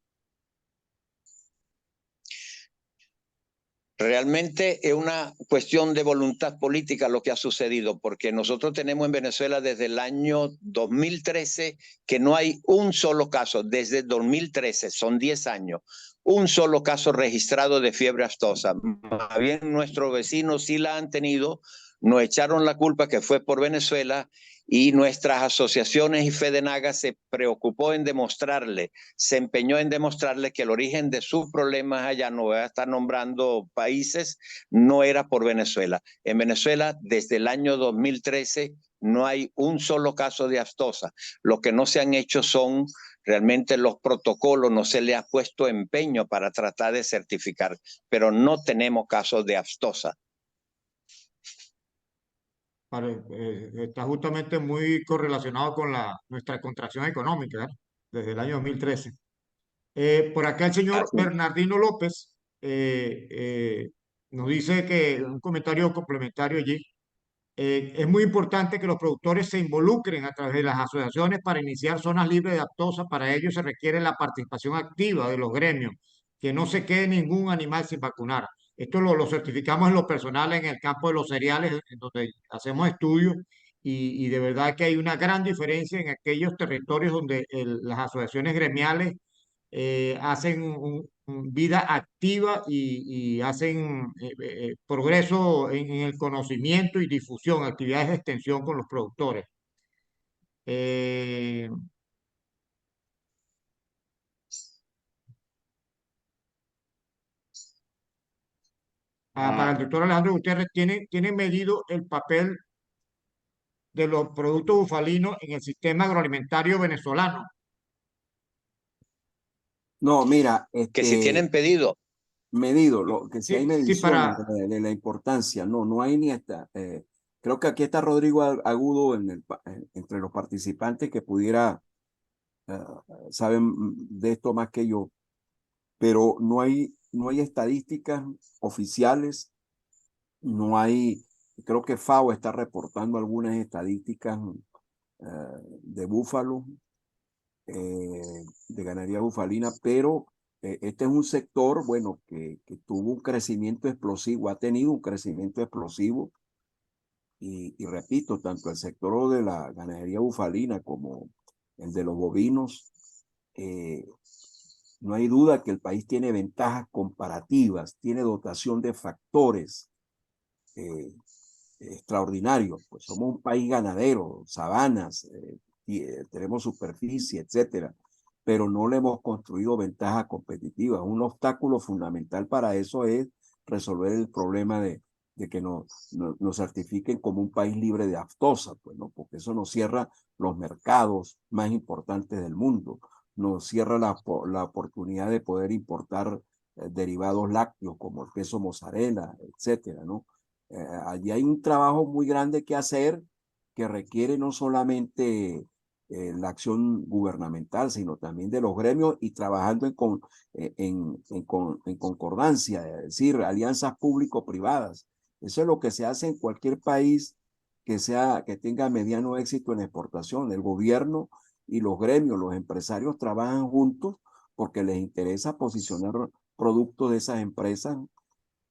Realmente es una cuestión de voluntad política lo que ha sucedido, porque nosotros tenemos en Venezuela desde el año 2013 que no hay un solo caso, desde 2013, son 10 años, un solo caso registrado de fiebre aftosa. Más bien nuestros vecinos sí la han tenido, nos echaron la culpa que fue por Venezuela y nuestras asociaciones y FEDENAGA se preocupó en demostrarle, se empeñó en demostrarle que el origen de sus problemas allá, no voy a estar nombrando países, no era por Venezuela. En Venezuela, desde el año 2013, no hay un solo caso de aftosa. Lo que no se han hecho son realmente los protocolos, no se le ha puesto empeño para tratar de certificar, pero no tenemos casos de aftosa. Está justamente muy correlacionado con nuestra contracción económica, ¿eh? Desde el año 2013. Por acá el señor Así. Bernardino López nos dice que un comentario complementario allí. Es muy importante que los productores se involucren a través de las asociaciones para iniciar zonas libres de aftosa. Para ello se requiere la participación activa de los gremios, que no se quede ningún animal sin vacunar. Esto lo certificamos en lo personal en el campo de los cereales, en donde hacemos estudios y de verdad que hay una gran diferencia en aquellos territorios donde las asociaciones gremiales hacen vida activa y hacen progreso en el conocimiento y difusión, actividades de extensión con los productores. Eh, para el doctor Alejandro Gutiérrez, ¿tiene medido el papel de los productos bufalinos en el sistema agroalimentario venezolano? No, mira, Que si tienen pedido, medido, lo que si hay Sí, sí, mediciones de la importancia, no hay ni esta. Creo que aquí está Rodrigo Agudo entre los participantes que pudiera, eh, saben de esto más que yo, pero no hay estadísticas oficiales, no hay, creo que FAO está reportando algunas estadísticas eh, de búfalo, de ganadería bufalina, pero este es un sector, bueno, que tuvo un crecimiento explosivo, ha tenido un crecimiento explosivo, y repito, tanto el sector de la ganadería bufalina como el de los bovinos, no hay duda que el país tiene ventajas comparativas, tiene dotación de factores extraordinarios, pues somos un país ganadero, sabanas, tenemos superficie, etcétera, pero no le hemos construido ventajas competitivas. Un obstáculo fundamental para eso es resolver el problema de que nos certifiquen como un país libre de aftosa, pues, ¿no? Porque eso nos cierra los mercados más importantes del mundo, nos cierra la oportunidad de poder importar derivados lácteos como el queso mozzarella, etcétera, ¿no? Allí hay un trabajo muy grande que hacer que requiere no solamente la acción gubernamental, sino también de los gremios y trabajando en concordancia, es decir, alianzas público-privadas. Eso es lo que se hace en cualquier país que tenga mediano éxito en exportación. El gobierno y los gremios, los empresarios trabajan juntos porque les interesa posicionar productos de esas empresas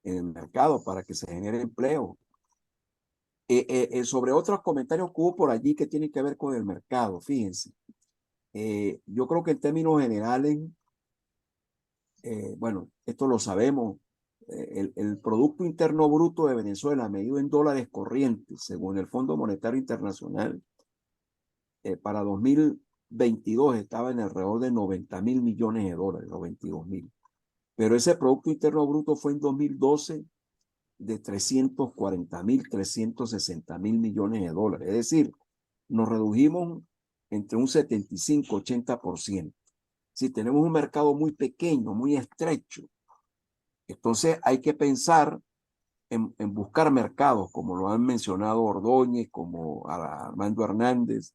en el mercado para que se genere empleo. Sobre otros comentarios que hubo por allí que tienen que ver con el mercado, fíjense. Yo creo que en términos generales, bueno, esto lo sabemos, el Producto Interno Bruto de Venezuela, medido en dólares corrientes, según el Fondo Monetario Internacional, para 2022 estaba en alrededor de 90.000 millones de dólares, 92.000. Pero ese Producto Interno Bruto fue en 2012 de 340.000, 360.000 millones de dólares. Es decir, nos redujimos entre un 75-80%. Si tenemos un mercado muy pequeño, muy estrecho, entonces hay que pensar en buscar mercados, como lo han mencionado Ordóñez, como Armando Hernández.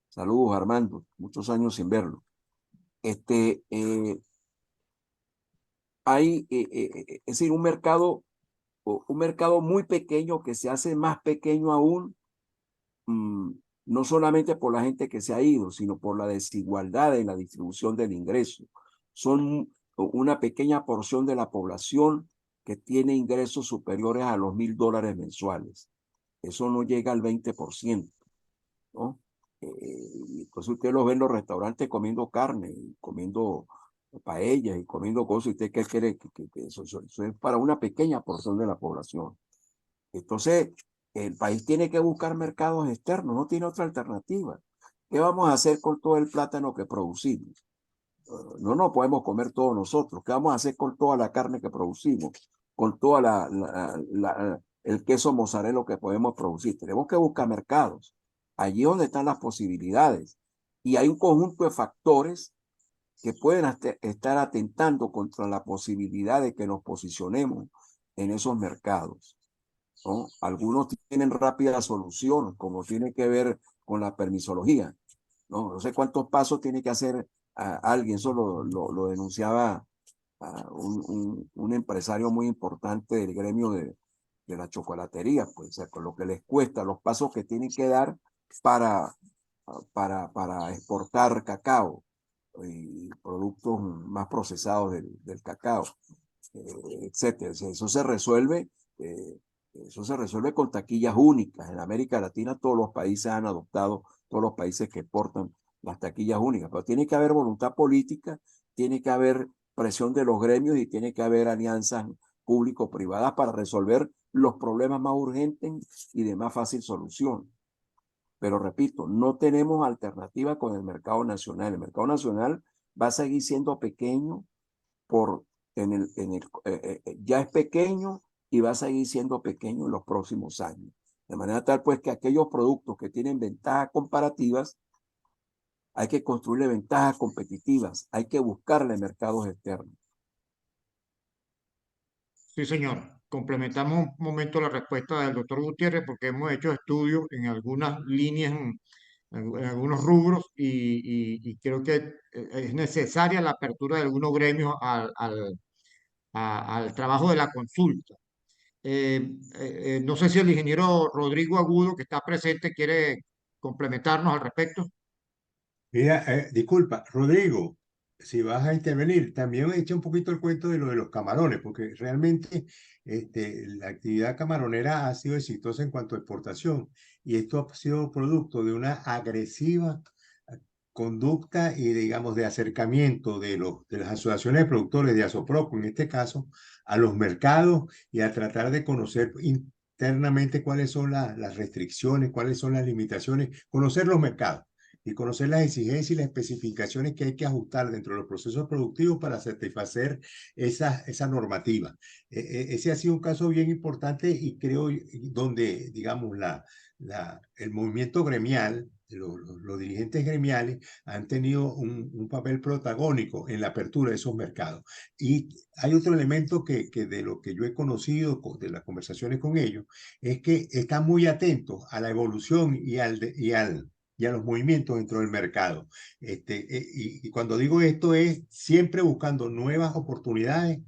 Saludos, Armando, muchos años sin verlo. Hay, es decir, un mercado muy pequeño que se hace más pequeño aún, no solamente por la gente que se ha ido, sino por la desigualdad en la distribución del ingreso. Son una pequeña porción de la población que tiene ingresos superiores a los $1.000 mensuales. Eso no llega al 20%, ¿no? Entonces usted los ve en los restaurantes comiendo carne, y comiendo paellas y comiendo cosas, y usted qué quiere que eso es para una pequeña porción de la población. Entonces, el país tiene que buscar mercados externos, no tiene otra alternativa. ¿Qué vamos a hacer con todo el plátano que producimos? No nos podemos comer todos nosotros. ¿Qué vamos a hacer con toda la carne que producimos? Con toda el queso mozzarella que podemos producir. Tenemos que buscar mercados. Allí donde están las posibilidades. Y hay un conjunto de factores que pueden estar atentando contra la posibilidad de que nos posicionemos en esos mercados, ¿no? Algunos tienen rápida solución, como tiene que ver con la permisología, ¿no? No sé cuántos pasos tiene que hacer alguien, eso lo denunciaba un empresario muy importante del gremio de la chocolatería, pues, o sea, con lo que les cuesta, los pasos que tienen que dar para exportar cacao y productos más procesados del cacao, etcétera. Eso se resuelve. Eso se resuelve con taquillas únicas. En América Latina todos los países han adoptado, todos los países que exportan las taquillas únicas, pero tiene que haber voluntad política, tiene que haber presión de los gremios y tiene que haber alianzas público-privadas para resolver los problemas más urgentes y de más fácil solución. Pero repito, no tenemos alternativa con el mercado nacional. El mercado nacional va a seguir siendo pequeño ya es pequeño y va a seguir siendo pequeño en los próximos años. De manera tal, pues, que aquellos productos que tienen ventajas comparativas, hay que construirle ventajas competitivas, hay que buscarle mercados externos. Sí, señor. Complementamos un momento la respuesta del doctor Gutiérrez porque hemos hecho estudios en algunas líneas, en algunos rubros y creo que es necesaria la apertura de algunos gremios al trabajo de la consulta. No sé si el ingeniero Rodrigo Agudo, que está presente, quiere complementarnos al respecto. Mira, disculpa, Rodrigo, si vas a intervenir, también echa un poquito el cuento de lo de los camarones, porque realmente la actividad camaronera ha sido exitosa en cuanto a exportación y esto ha sido producto de una agresiva conducta y, digamos, de acercamiento de las asociaciones de productores de Asoproco, en este caso, a los mercados y a tratar de conocer internamente cuáles son las restricciones, cuáles son las limitaciones, conocer los mercados y conocer las exigencias y las especificaciones que hay que ajustar dentro de los procesos productivos para satisfacer esa normativa. Ese ha sido un caso bien importante y creo donde, digamos, el movimiento gremial, los dirigentes gremiales han tenido un papel protagónico en la apertura de esos mercados. Y hay otro elemento que de lo que yo he conocido de las conversaciones con ellos, es que están muy atentos a la evolución y a los movimientos dentro del mercado. Y cuando digo esto es siempre buscando nuevas oportunidades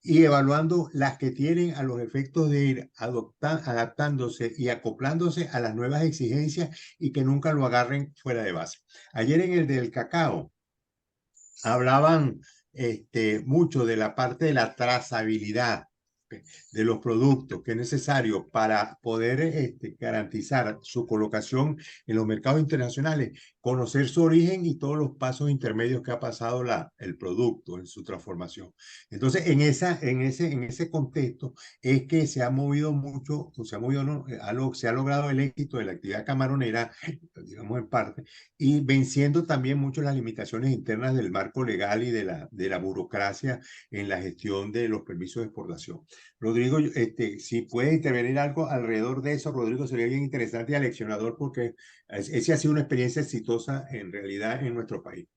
y evaluando las que tienen a los efectos de ir adaptándose y acoplándose a las nuevas exigencias y que nunca lo agarren fuera de base. Ayer en el del cacao hablaban mucho de la parte de la trazabilidad de los productos que es necesario para poder garantizar su colocación en los mercados internacionales, conocer su origen y todos los pasos intermedios que ha pasado el producto en su transformación. Entonces, en ese contexto es que se ha movido mucho, se ha logrado el éxito de la actividad camaronera, digamos en parte, y venciendo también mucho las limitaciones internas del marco legal y de la burocracia en la gestión de los permisos de exportación. Rodrigo, si puede intervenir algo alrededor de eso, Rodrigo, sería bien interesante y aleccionador porque esa ha sido una experiencia exitosa en realidad en nuestro país.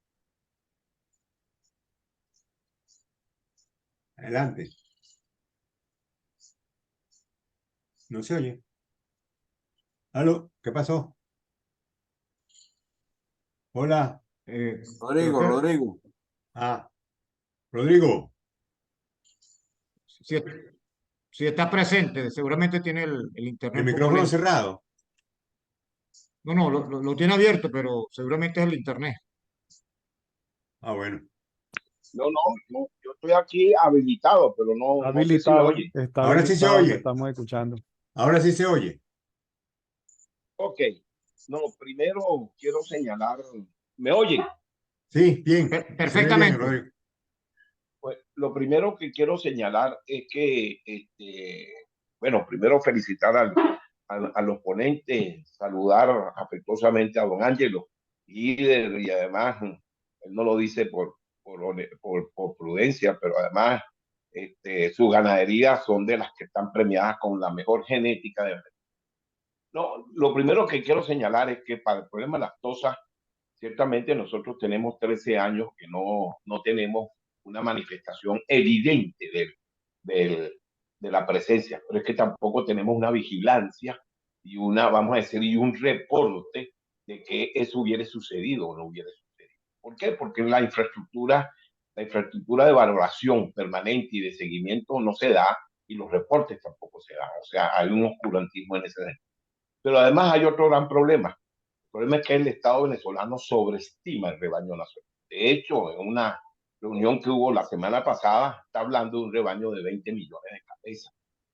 Adelante. No se oye. ¿Aló? ¿Qué pasó? Hola. Rodrigo. Ah, Rodrigo. Si está presente, seguramente tiene el internet ¿El un poco micrófono lento. cerrado? No, lo tiene abierto, pero seguramente es el internet. Ah, bueno. No, yo estoy aquí habilitado, pero no sé si me Habilitado, oyen. está Ahora sí se habilitado, te oye. estamos escuchando. Ahora sí se oye. Ok, no, primero quiero señalar, ¿me oyen? Sí, bien. Se ve bien, Perfectamente. Rodrigo. Pues lo primero que quiero señalar es que, bueno, primero felicitar al oponente, saludar afectuosamente a don Ángelo, líder, y además, él no lo dice por prudencia, pero además sus ganaderías son de las que están premiadas con la mejor genética de... No, lo primero que quiero señalar es que para el problema de lactosa, ciertamente nosotros tenemos 13 años que no tenemos una manifestación evidente de la presencia, pero es que tampoco tenemos una vigilancia y vamos a decir, y un reporte de que eso hubiera sucedido o no hubiera sucedido. ¿Por qué? Porque la infraestructura de valoración permanente y de seguimiento no se da y los reportes tampoco se dan. O sea, hay un oscurantismo en ese sentido. Pero además hay otro gran problema. El problema es que el Estado venezolano sobreestima el rebaño nacional. De hecho, en una reunión que hubo la semana pasada, está hablando de un rebaño de 20 millones de cabezas,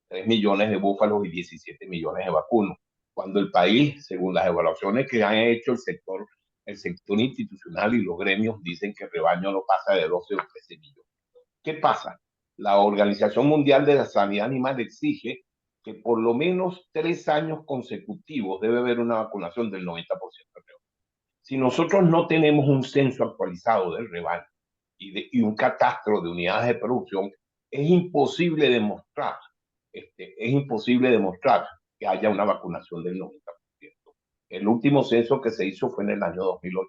3 millones de búfalos y 17 millones de vacunos, cuando el país, según las evaluaciones que han hecho el sector institucional y los gremios, dicen que el rebaño no pasa de 12 o 13 millones. ¿Qué pasa? La Organización Mundial de la Sanidad Animal exige que por lo menos 3 años consecutivos debe haber una vacunación del 90% del rebaño. Si nosotros no tenemos un censo actualizado del rebaño y un catastro de unidades de producción, es imposible demostrar, que haya una vacunación del 90%. El último censo que se hizo fue en el año 2008.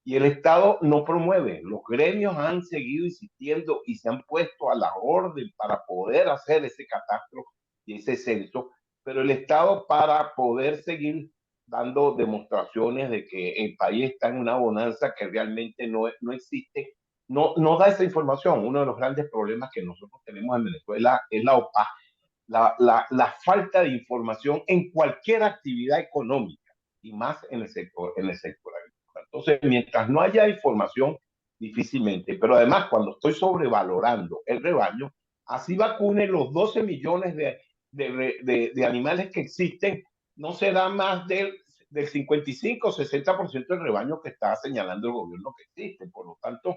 Y el Estado no promueve. Los gremios han seguido insistiendo y se han puesto a la orden para poder hacer ese catastro y ese censo, pero el Estado, para poder seguir dando demostraciones de que el país está en una bonanza que realmente no existe, no da esa información. Uno de los grandes problemas que nosotros tenemos en Venezuela es la falta de información en cualquier actividad económica y más en el sector agrícola. Entonces, mientras no haya información, difícilmente, pero además cuando estoy sobrevalorando el rebaño, así vacune los 12 millones de animales que existen, no será más del 55 o 60% del rebaño que está señalando el gobierno que existe. Por lo tanto,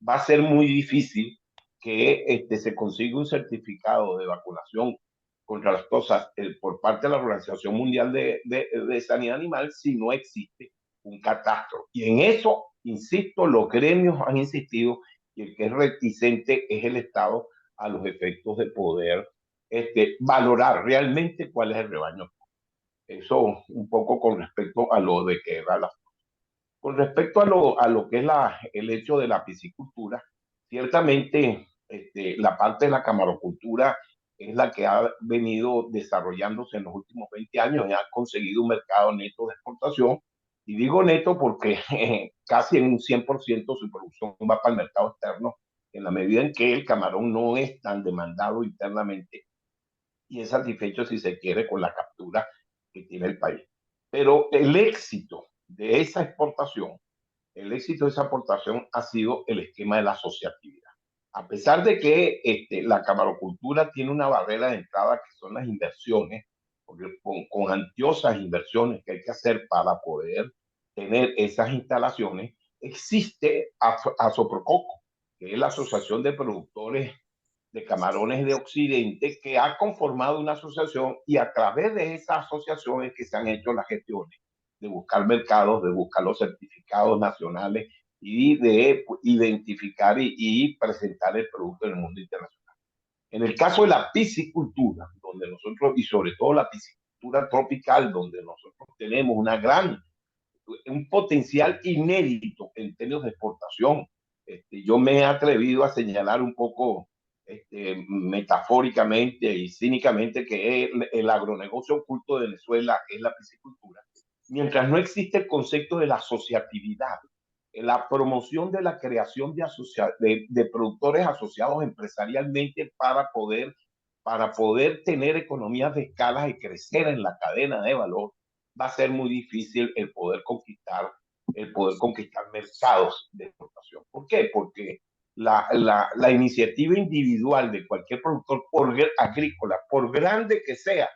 va a ser muy difícil que se consiga un certificado de vacunación contra las cosas por parte de la Organización Mundial de Sanidad Animal si no existe un catastro. Y en eso, insisto, los gremios han insistido y el que es reticente es el Estado a los efectos de poder valorar realmente cuál es el rebaño. Eso un poco con respecto a lo de que era la... Con respecto a lo que es el hecho de la piscicultura, ciertamente la parte de la camarocultura es la que ha venido desarrollándose en los últimos 20 años y ha conseguido un mercado neto de exportación. Y digo neto porque casi en un 100% su producción va para el mercado externo, en la medida en que el camarón no es tan demandado internamente y es satisfecho, si se quiere, con la captura que tiene el país. Pero el éxito de esa exportación ha sido el esquema de la asociatividad. A pesar de que la camarocultura tiene una barrera de entrada que son las inversiones, porque con antiosas inversiones que hay que hacer para poder tener esas instalaciones, existe Asoprococo, que es la Asociación de Productores de Camarones de Occidente, que ha conformado una asociación y a través de esa asociación es que se han hecho las gestiones de buscar mercados, de buscar los certificados nacionales y de identificar y presentar el producto en el mundo internacional. En el caso de la piscicultura, donde nosotros, y sobre todo la piscicultura tropical, donde nosotros tenemos un potencial inédito en términos de exportación. Yo me he atrevido a señalar un poco metafóricamente y cínicamente que el agronegocio oculto de Venezuela es la piscicultura. Mientras no existe el concepto de la asociatividad, la promoción de la creación de productores asociados empresarialmente para poder tener economías de escala y crecer en la cadena de valor, va a ser muy difícil el poder conquistar mercados de exportación. ¿Por qué? Porque la iniciativa individual de cualquier productor agrícola, por grande que sea,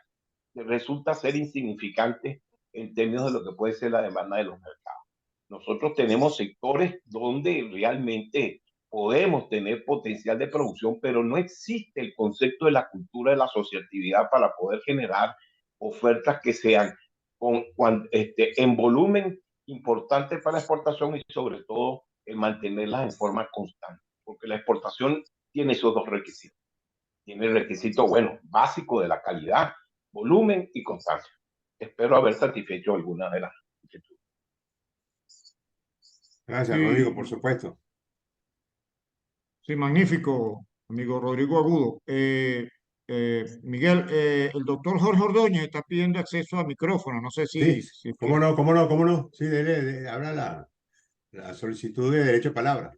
resulta ser insignificante en términos de lo que puede ser la demanda de los mercados. Nosotros tenemos sectores donde realmente podemos tener potencial de producción, pero no existe el concepto de la cultura de la asociatividad para poder generar ofertas que sean en volumen importante para la exportación y sobre todo en mantenerlas en forma constante, porque la exportación tiene esos dos requisitos. Tiene el requisito, bueno, básico de la calidad, volumen y constancia. Espero haber satisfecho alguna de las inquietudes. Gracias, Sí, Rodrigo, por supuesto. sí, magnífico, amigo Rodrigo Agudo. Miguel, el doctor Jorge Ordóñez está pidiendo acceso a micrófono. No sé Sí, si cómo no, cómo no, cómo no. Sí, habla la solicitud de derecho a palabra.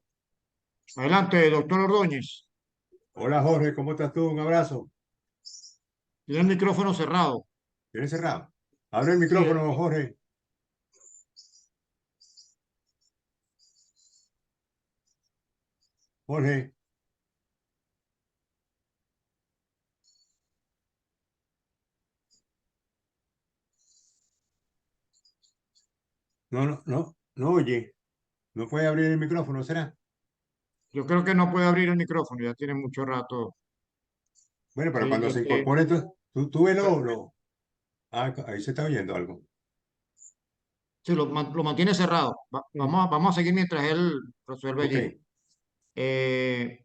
Adelante, doctor Ordóñez. Hola, Jorge, ¿cómo estás tú? Un abrazo. Tiene el micrófono cerrado. ¿Tienes cerrado? Abre el Sí, micrófono, Jorge. Jorge. No, no, no, no oye. No puede abrir el micrófono, ¿será? yo creo que no puede abrir el micrófono, ya tiene mucho rato. Bueno, pero Sí, cuando se incorpore, tú velo. Ah, ahí se está oyendo algo. sí, lo mantiene cerrado. Vamos a seguir mientras él resuelve Ok. allí.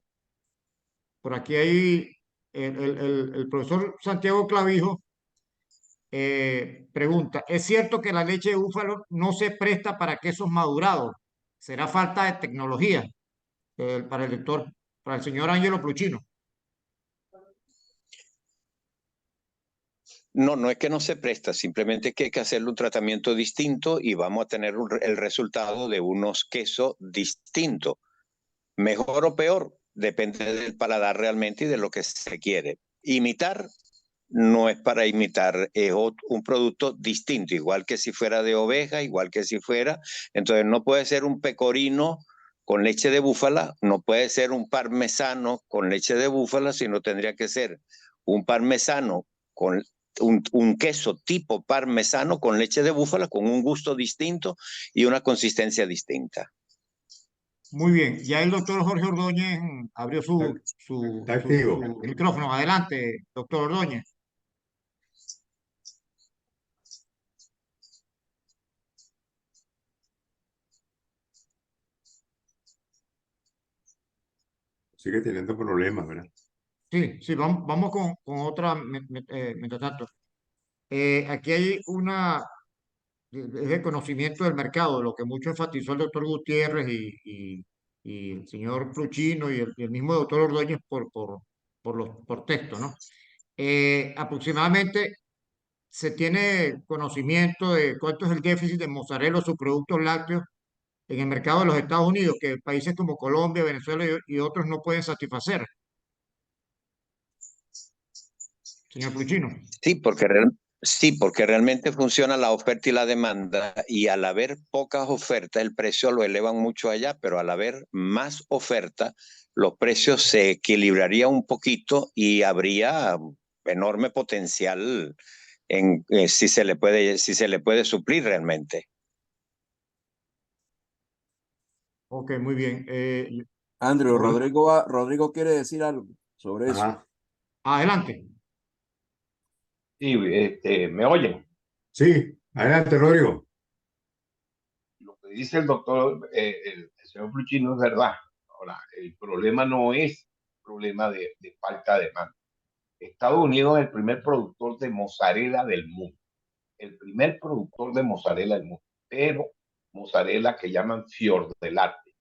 Por aquí hay el profesor Santiago Clavijo pregunta, ¿es cierto que la leche de búfalo no se presta para quesos madurados? ¿Será falta de tecnología? Para el lector, para el señor Ángelo Pluchino. No, no es que no se presta, simplemente que hay que hacerle un tratamiento distinto y vamos a tener el resultado de unos quesos distintos. Mejor o peor, depende del paladar realmente y de lo que se quiere. Imitar no es para imitar, es un producto distinto, igual que si fuera de oveja, igual que si fuera. Entonces no puede ser un pecorino con leche de búfala, no puede ser un parmesano con leche de búfala, sino tendría que ser un parmesano con un queso tipo parmesano con leche de búfala, con un gusto distinto y una consistencia distinta. Muy bien, ya el doctor Jorge Ordóñez abrió Está, está activo. su micrófono. Adelante, doctor Ordóñez. Sigue teniendo problemas, ¿verdad? Sí, sí, vamos con otra mientras tanto. Aquí hay es de conocimiento del mercado, lo que mucho enfatizó el doctor Gutiérrez y el señor Pluchino y el mismo doctor Ordóñez por texto, ¿no? Aproximadamente se tiene conocimiento de cuánto es el déficit de mozzarella o sus productos lácteos en el mercado de los Estados Unidos, que países como Colombia, Venezuela y otros no pueden satisfacer. Señor Pluchino. Sí, porque realmente funciona la oferta y la demanda, y al haber pocas ofertas, el precio lo elevan mucho allá, pero al haber más oferta, los precios se equilibrarían un poquito y habría enorme potencial en si se le puede suplir realmente. Ok, muy bien. Andrew, Hola. Rodrigo quiere decir algo sobre eso. Ajá. Adelante. Sí, ¿me oyen? Sí, adelante, Rodrigo. Lo que dice el doctor, el señor Pluchino es verdad. Ahora, el problema no es problema de falta de demanda. Estados Unidos es el primer productor de mozzarella del mundo. El primer productor de mozzarella del mundo. Pero mozzarella que llaman fior del arte.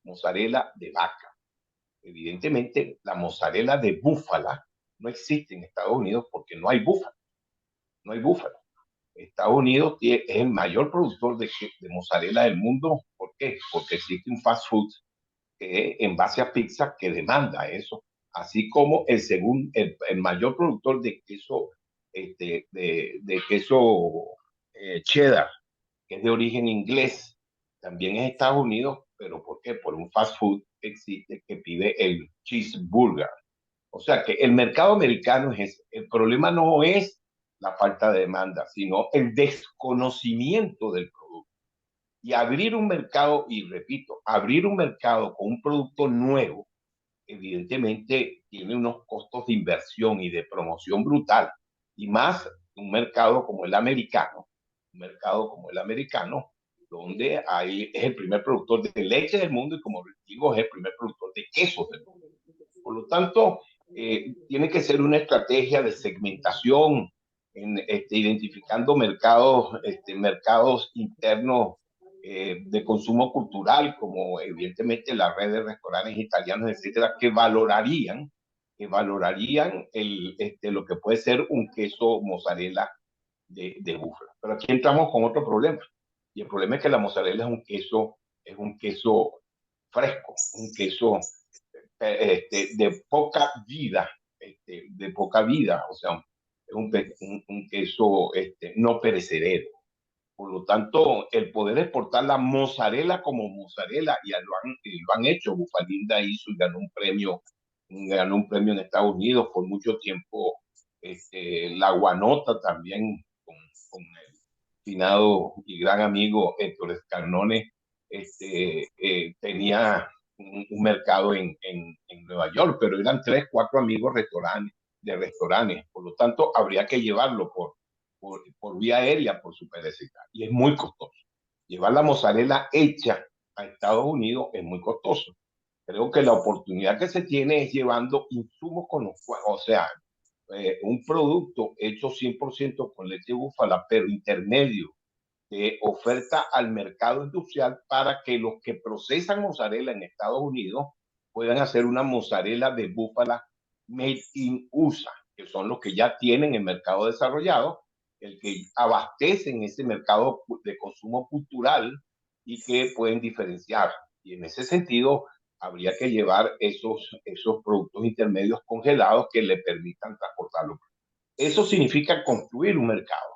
Mozzarella de vaca. Evidentemente, la mozzarella de búfala no existe en Estados Unidos porque no hay búfalo. No hay búfalo. Estados Unidos es el mayor productor de mozzarella del mundo. ¿Por qué? Porque existe un fast food en base a pizza que demanda eso, así como el mayor productor de queso, de queso cheddar, que es de origen inglés, también es Estados Unidos, ¿Pero por qué? Por un fast food que existe que pide el cheeseburger. O sea que el mercado americano es ese. El problema no es la falta de demanda, sino el desconocimiento del producto. Y abrir un mercado, y repito, abrir un mercado con un producto nuevo, evidentemente tiene unos costos de inversión y de promoción brutal. Y más un mercado como el americano, donde es el primer productor de leche del mundo y, como digo, es el primer productor de quesos del mundo. Por lo tanto, tiene que ser una estrategia de segmentación, identificando mercados internos de consumo cultural, como evidentemente la red de restaurantes italianos, etcétera, que valorarían lo que puede ser un queso mozzarella de búfala. Pero aquí entramos con otro problema. Y el problema es que la mozzarella es un queso fresco, un queso de poca vida, o sea, es un queso no perecedero. Por lo tanto, el poder exportar la mozzarella como mozzarella, y lo han hecho. Bufalinda hizo y ganó un premio en Estados Unidos por mucho tiempo. La Guanota también, con el finado y gran amigo Héctor Escarnone, tenía un mercado en Nueva York, pero eran 3, 4 amigos de restaurantes. Por lo tanto, habría que llevarlo por vía aérea, por su perecita, y es muy costoso. Llevar la mozzarella hecha a Estados Unidos es muy costoso. Creo que la oportunidad que se tiene es llevando insumos o sea, un producto hecho 100% con leche búfala, pero intermedio, de oferta al mercado industrial, para que los que procesan mozzarella en Estados Unidos puedan hacer una mozzarella de búfala made in USA, que son los que ya tienen el mercado desarrollado, el que abastecen ese mercado de consumo cultural y que pueden diferenciar. Y en ese sentido, habría que llevar esos productos intermedios congelados que le permitan transportarlo. Eso significa construir un mercado.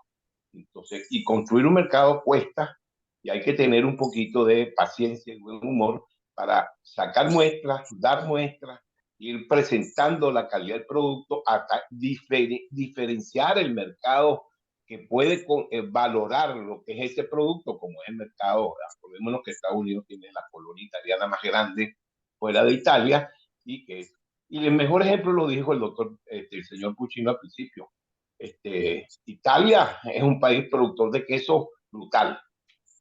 Entonces, y construir un mercado cuesta, y hay que tener un poquito de paciencia y buen humor para sacar muestras, dar muestras, ir presentando la calidad del producto, hasta diferenciar el mercado que puede valorar lo que es ese producto, como es el mercado. Acordémonos que Estados Unidos tiene la colonia italiana más grande fuera de Italia, y el mejor ejemplo lo dijo el señor Puccino al principio. Italia es un país productor de queso brutal,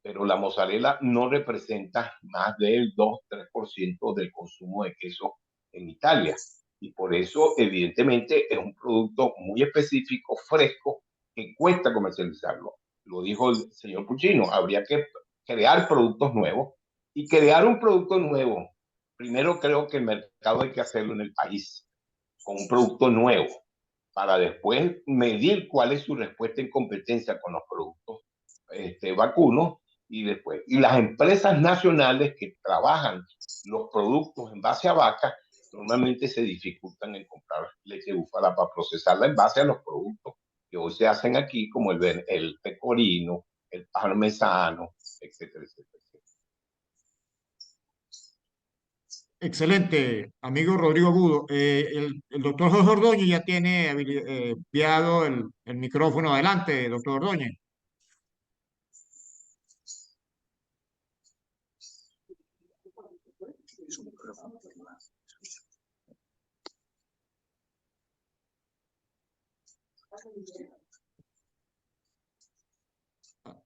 pero la mozzarella no representa más del 2-3% del consumo de queso en Italia. Y por eso, evidentemente, es un producto muy específico, fresco, que cuesta comercializarlo. Lo dijo el señor Puccino, habría que crear productos nuevos. Y crear un producto nuevo, primero creo que el mercado hay que hacerlo en el país, con un producto nuevo, para después medir cuál es su respuesta en competencia con los productos vacunos, y las empresas nacionales que trabajan los productos en base a vaca normalmente se dificultan en comprar leche búfala para procesarla en base a los productos que hoy se hacen aquí, como el pecorino, el parmesano, etcétera, etcétera, etcétera. Excelente, amigo Rodrigo Agudo. El doctor Jorge Ordóñez ya tiene enviado el micrófono. Adelante, doctor Ordóñez.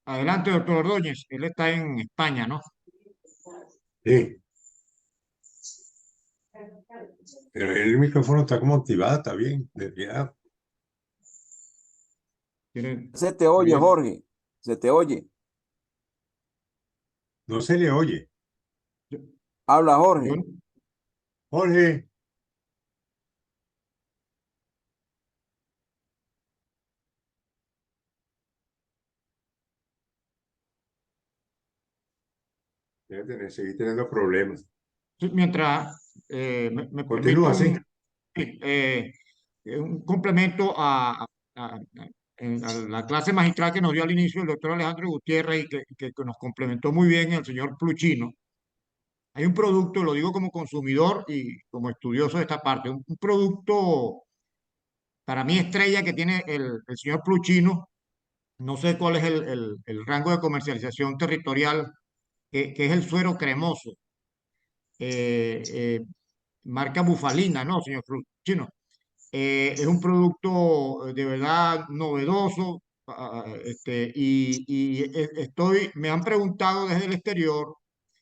Adelante, doctor Ordóñez. Él está en España, ¿no? Sí, pero el micrófono está como activado, está bien, desviado. Se te oye, Bien. Jorge. Se te oye. No se le oye. Habla, Yo- Jorge. Jorge, seguir teniendo problemas. Mientras me permite Continúa así. un complemento a la clase magistral que nos dio al inicio el doctor Alejandro Gutiérrez, y que nos complementó muy bien el señor Pluchino. hay un producto, lo digo como consumidor y como estudioso de esta parte, un producto para mí estrella que tiene el señor Pluchino, no sé cuál es el rango de comercialización territorial, que es el suero cremoso, eh, eh, marca Bufalina, ¿no, señor Pluchino? Es un producto de verdad novedoso, me han preguntado desde el exterior,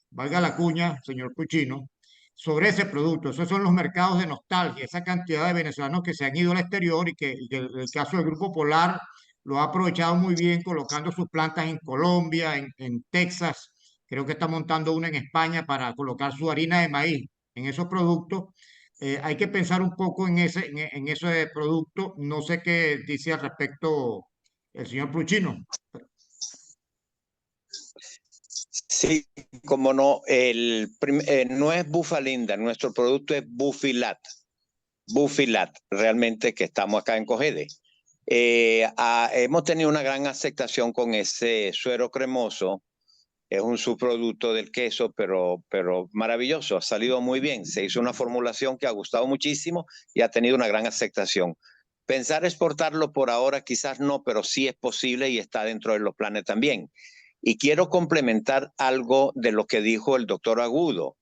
valga la cuña, señor Puchino, sobre ese producto. Esos son los mercados de nostalgia, esa cantidad de venezolanos que se han ido al exterior y que el caso del Grupo Polar lo ha aprovechado muy bien colocando sus plantas en Colombia, en Texas. Creo que está montando una en España para colocar su harina de maíz en esos productos. Hay que pensar un poco en ese producto. No sé qué dice al respecto el señor Puchino. Sí, como no, no es Bufalinda, nuestro producto es Bufilat. Bufilat, realmente que estamos acá en Cogede. Hemos tenido una gran aceptación con ese suero cremoso. Es un subproducto del queso, pero maravilloso, ha salido muy bien. Se hizo una formulación que ha gustado muchísimo y ha tenido una gran aceptación. Pensar exportarlo por ahora quizás no, pero sí es posible y está dentro de los planes también. Y quiero complementar algo de lo que dijo el doctor Agudo.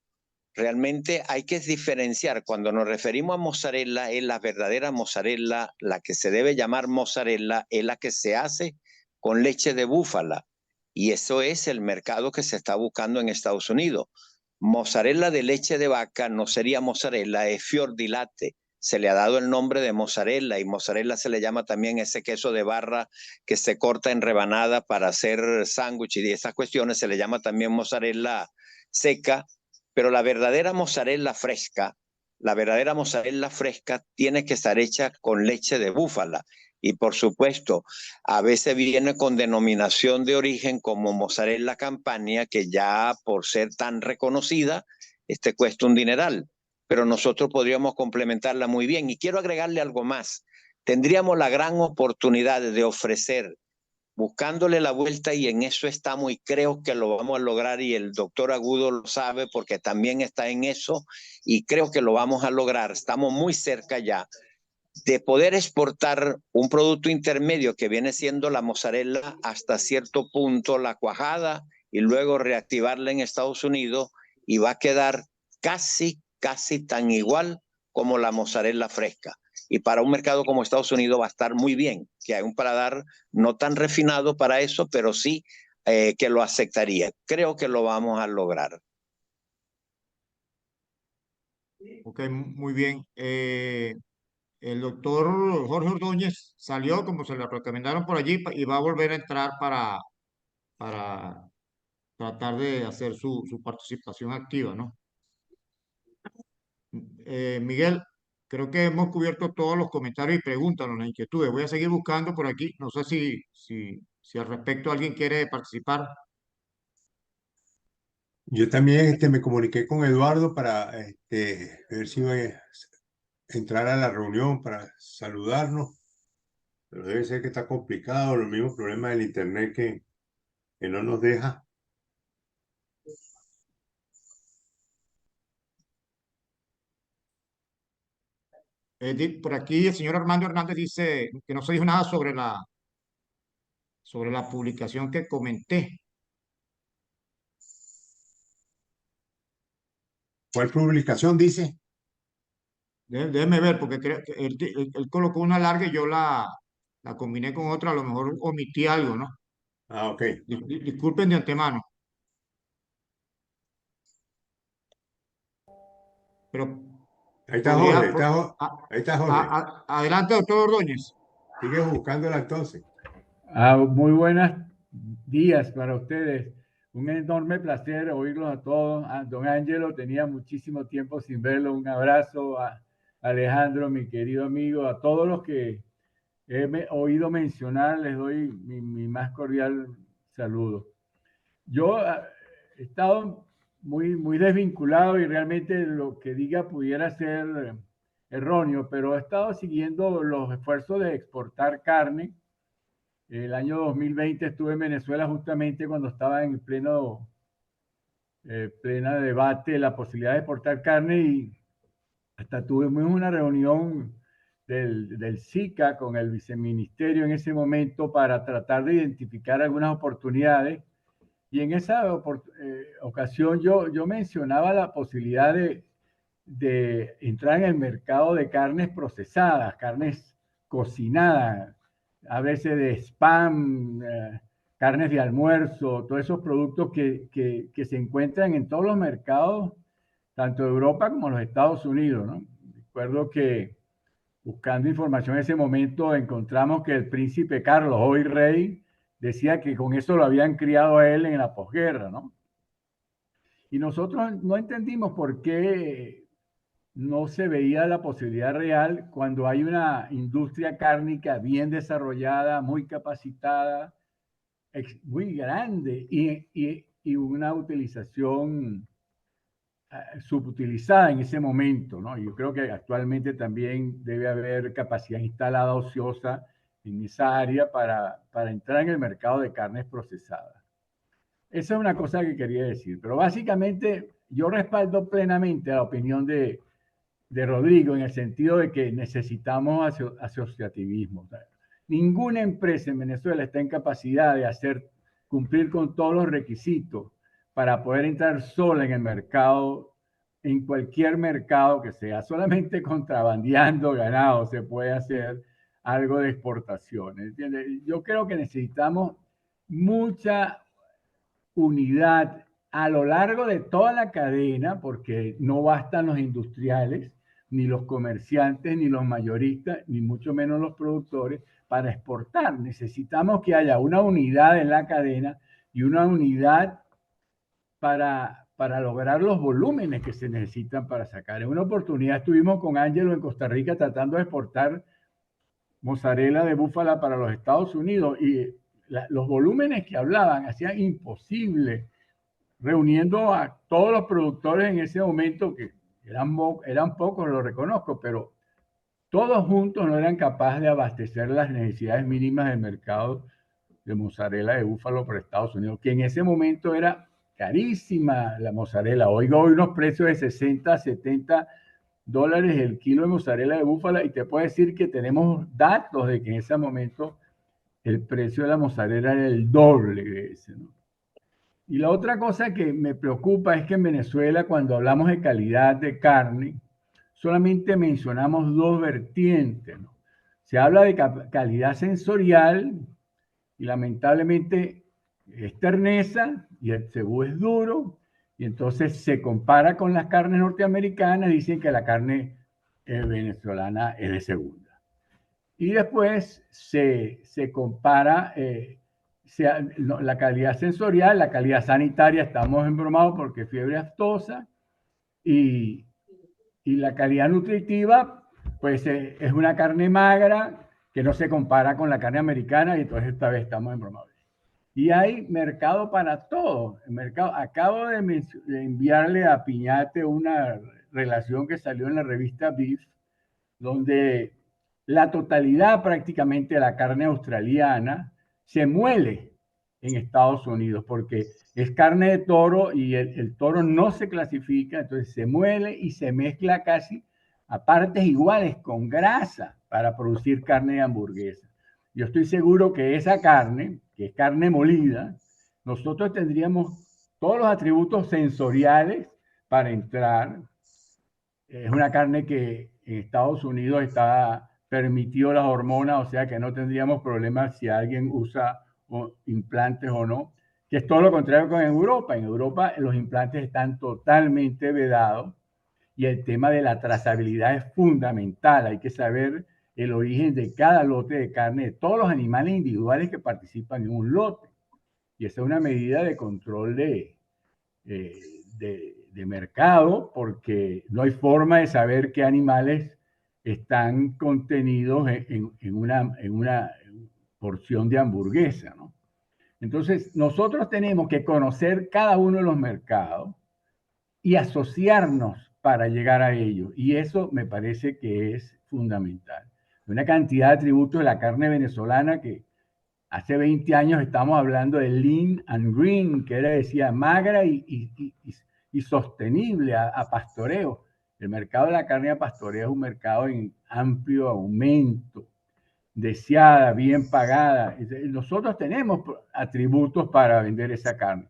Realmente hay que diferenciar, cuando nos referimos a mozzarella, es la verdadera mozzarella, la que se debe llamar mozzarella, es la que se hace con leche de búfala. Y eso es el mercado que se está buscando en Estados Unidos. Mozzarella de leche de vaca no sería mozzarella, es fior di latte. Se le ha dado el nombre de mozzarella y mozzarella se le llama también ese queso de barra que se corta en rebanada para hacer sándwiches y esas cuestiones, se le llama también mozzarella seca, pero la verdadera mozzarella fresca tiene que estar hecha con leche de búfala. Y por supuesto, a veces viene con denominación de origen como mozzarella Campania, que ya por ser tan reconocida, cuesta un dineral. Pero nosotros podríamos complementarla muy bien. Y quiero agregarle algo más. Tendríamos la gran oportunidad de ofrecer, buscándole la vuelta, y en eso estamos y creo que lo vamos a lograr, y el doctor Agudo lo sabe porque también está en eso y creo que lo vamos a lograr. Estamos muy cerca ya de poder exportar un producto intermedio que viene siendo la mozzarella, hasta cierto punto la cuajada, y luego reactivarla en Estados Unidos, y va a quedar casi tan igual como la mozzarella fresca. Y para un mercado como Estados Unidos va a estar muy bien, que hay un paladar no tan refinado para eso, pero sí que lo aceptaría. Creo que lo vamos a lograr. Ok, muy bien. El doctor Jorge Ordóñez salió, como se le recomendaron por allí, y va a volver a entrar para tratar de hacer su participación activa, ¿no? Miguel, creo que hemos cubierto todos los comentarios y preguntas, ¿no? Las inquietudes. Voy a seguir buscando por aquí. No sé si al respecto alguien quiere participar. Yo también me comuniqué con Eduardo para ver si iba a entrar a la reunión para saludarnos, pero debe ser que está complicado, los mismos problemas del internet que no nos deja. Por aquí el señor Armando Hernández dice que no se dijo nada sobre la publicación que comenté. ¿Cuál publicación dice? Déjeme ver, porque creo que él colocó una larga y yo la combiné con otra. A lo mejor omití algo, ¿no? Ah, ok. Disculpen de antemano. Pero Ahí está podría... Jorge, ahí está Jorge. Adelante, doctor Ordóñez. Sigue buscándola entonces. Muy buenos días para ustedes. Un enorme placer oírlos a todos. A don Ángelo, tenía muchísimo tiempo sin verlo. Un abrazo a Alejandro, mi querido amigo, a todos los que he oído mencionar, les doy mi más cordial saludo. Yo he estado muy desvinculado y realmente lo que diga pudiera ser erróneo, pero he estado siguiendo los esfuerzos de exportar carne. El año 2020 estuve en Venezuela justamente cuando estaba en pleno plena de debate la posibilidad de exportar carne y hasta tuvimos una reunión del SICA con el viceministerio en ese momento para tratar de identificar algunas oportunidades. Y en esa ocasión yo mencionaba la posibilidad de entrar en el mercado de carnes procesadas, carnes cocinadas, a veces de spam, carnes de almuerzo, todos esos productos que se encuentran en todos los mercados, tanto de Europa como los Estados Unidos, ¿no? Recuerdo que buscando información en ese momento encontramos que el príncipe Carlos, hoy rey, decía que con eso lo habían criado a él en la posguerra, ¿no? Y nosotros no entendimos por qué no se veía la posibilidad real cuando hay una industria cárnica bien desarrollada, muy capacitada, muy grande y una utilización subutilizada en ese momento, ¿no? Yo creo que actualmente también debe haber capacidad instalada ociosa en esa área para entrar en el mercado de carnes procesadas. Esa es una cosa que quería decir, pero básicamente yo respaldo plenamente la opinión de Rodrigo en el sentido de que necesitamos asociativismo. O sea, ninguna empresa en Venezuela está en capacidad de cumplir con todos los requisitos para poder entrar sola en el mercado, en cualquier mercado que sea. Solamente contrabandeando ganado se puede hacer algo de exportación, ¿entiendes? Yo creo que necesitamos mucha unidad a lo largo de toda la cadena, porque no bastan los industriales, ni los comerciantes, ni los mayoristas, ni mucho menos los productores, para exportar. Necesitamos que haya una unidad en la cadena y una unidad para lograr los volúmenes que se necesitan para sacar. En una oportunidad estuvimos con Ángelo en Costa Rica tratando de exportar mozzarella de búfala para los Estados Unidos y los volúmenes que hablaban hacían imposible, reuniendo a todos los productores en ese momento, que eran pocos, lo reconozco, pero todos juntos no eran capaces de abastecer las necesidades mínimas del mercado de mozzarella de búfalo para Estados Unidos, que en ese momento era carísima la mozzarella. Hoy unos precios de 60, 70 dólares el kilo de mozzarella de búfala, y te puedo decir que tenemos datos de que en ese momento el precio de la mozzarella era el doble de ese, ¿no? Y la otra cosa que me preocupa es que en Venezuela, cuando hablamos de calidad de carne, solamente mencionamos dos vertientes, ¿no? Se habla de calidad sensorial y lamentablemente es terneza y el cebú es duro, y entonces se compara con las carnes norteamericanas, dicen que la carne venezolana es de segunda. Y después se compara la calidad sensorial, la calidad sanitaria, estamos embromados porque fiebre aftosa, y la calidad nutritiva, pues es una carne magra que no se compara con la carne americana, y entonces esta vez estamos embromados. Y hay mercado para todo. Acabo de enviarle a Piñate una relación que salió en la revista Beef, donde la totalidad prácticamente de la carne australiana se muele en Estados Unidos, porque es carne de toro y el toro no se clasifica, entonces se muele y se mezcla casi a partes iguales con grasa para producir carne de hamburguesa. Yo estoy seguro que esa carne, que es carne molida, nosotros tendríamos todos los atributos sensoriales para entrar. Es una carne que en Estados Unidos está permitido las hormonas, o sea que no tendríamos problemas si alguien usa implantes o no, que es todo lo contrario que en Europa. En Europa los implantes están totalmente vedados y el tema de la trazabilidad es fundamental. Hay que saber el origen de cada lote de carne, de todos los animales individuales que participan en un lote. Y esa es una medida de control de mercado, porque no hay forma de saber qué animales están contenidos en una porción de hamburguesa, ¿no? Entonces, nosotros tenemos que conocer cada uno de los mercados y asociarnos para llegar a ellos. Y eso me parece que es fundamental. Una cantidad de atributos de la carne venezolana que Hace 20 años estamos hablando de lean and green, que era, decía, magra y sostenible a pastoreo. El mercado de la carne a pastoreo es un mercado en amplio aumento, deseada, bien pagada. Nosotros tenemos atributos para vender esa carne,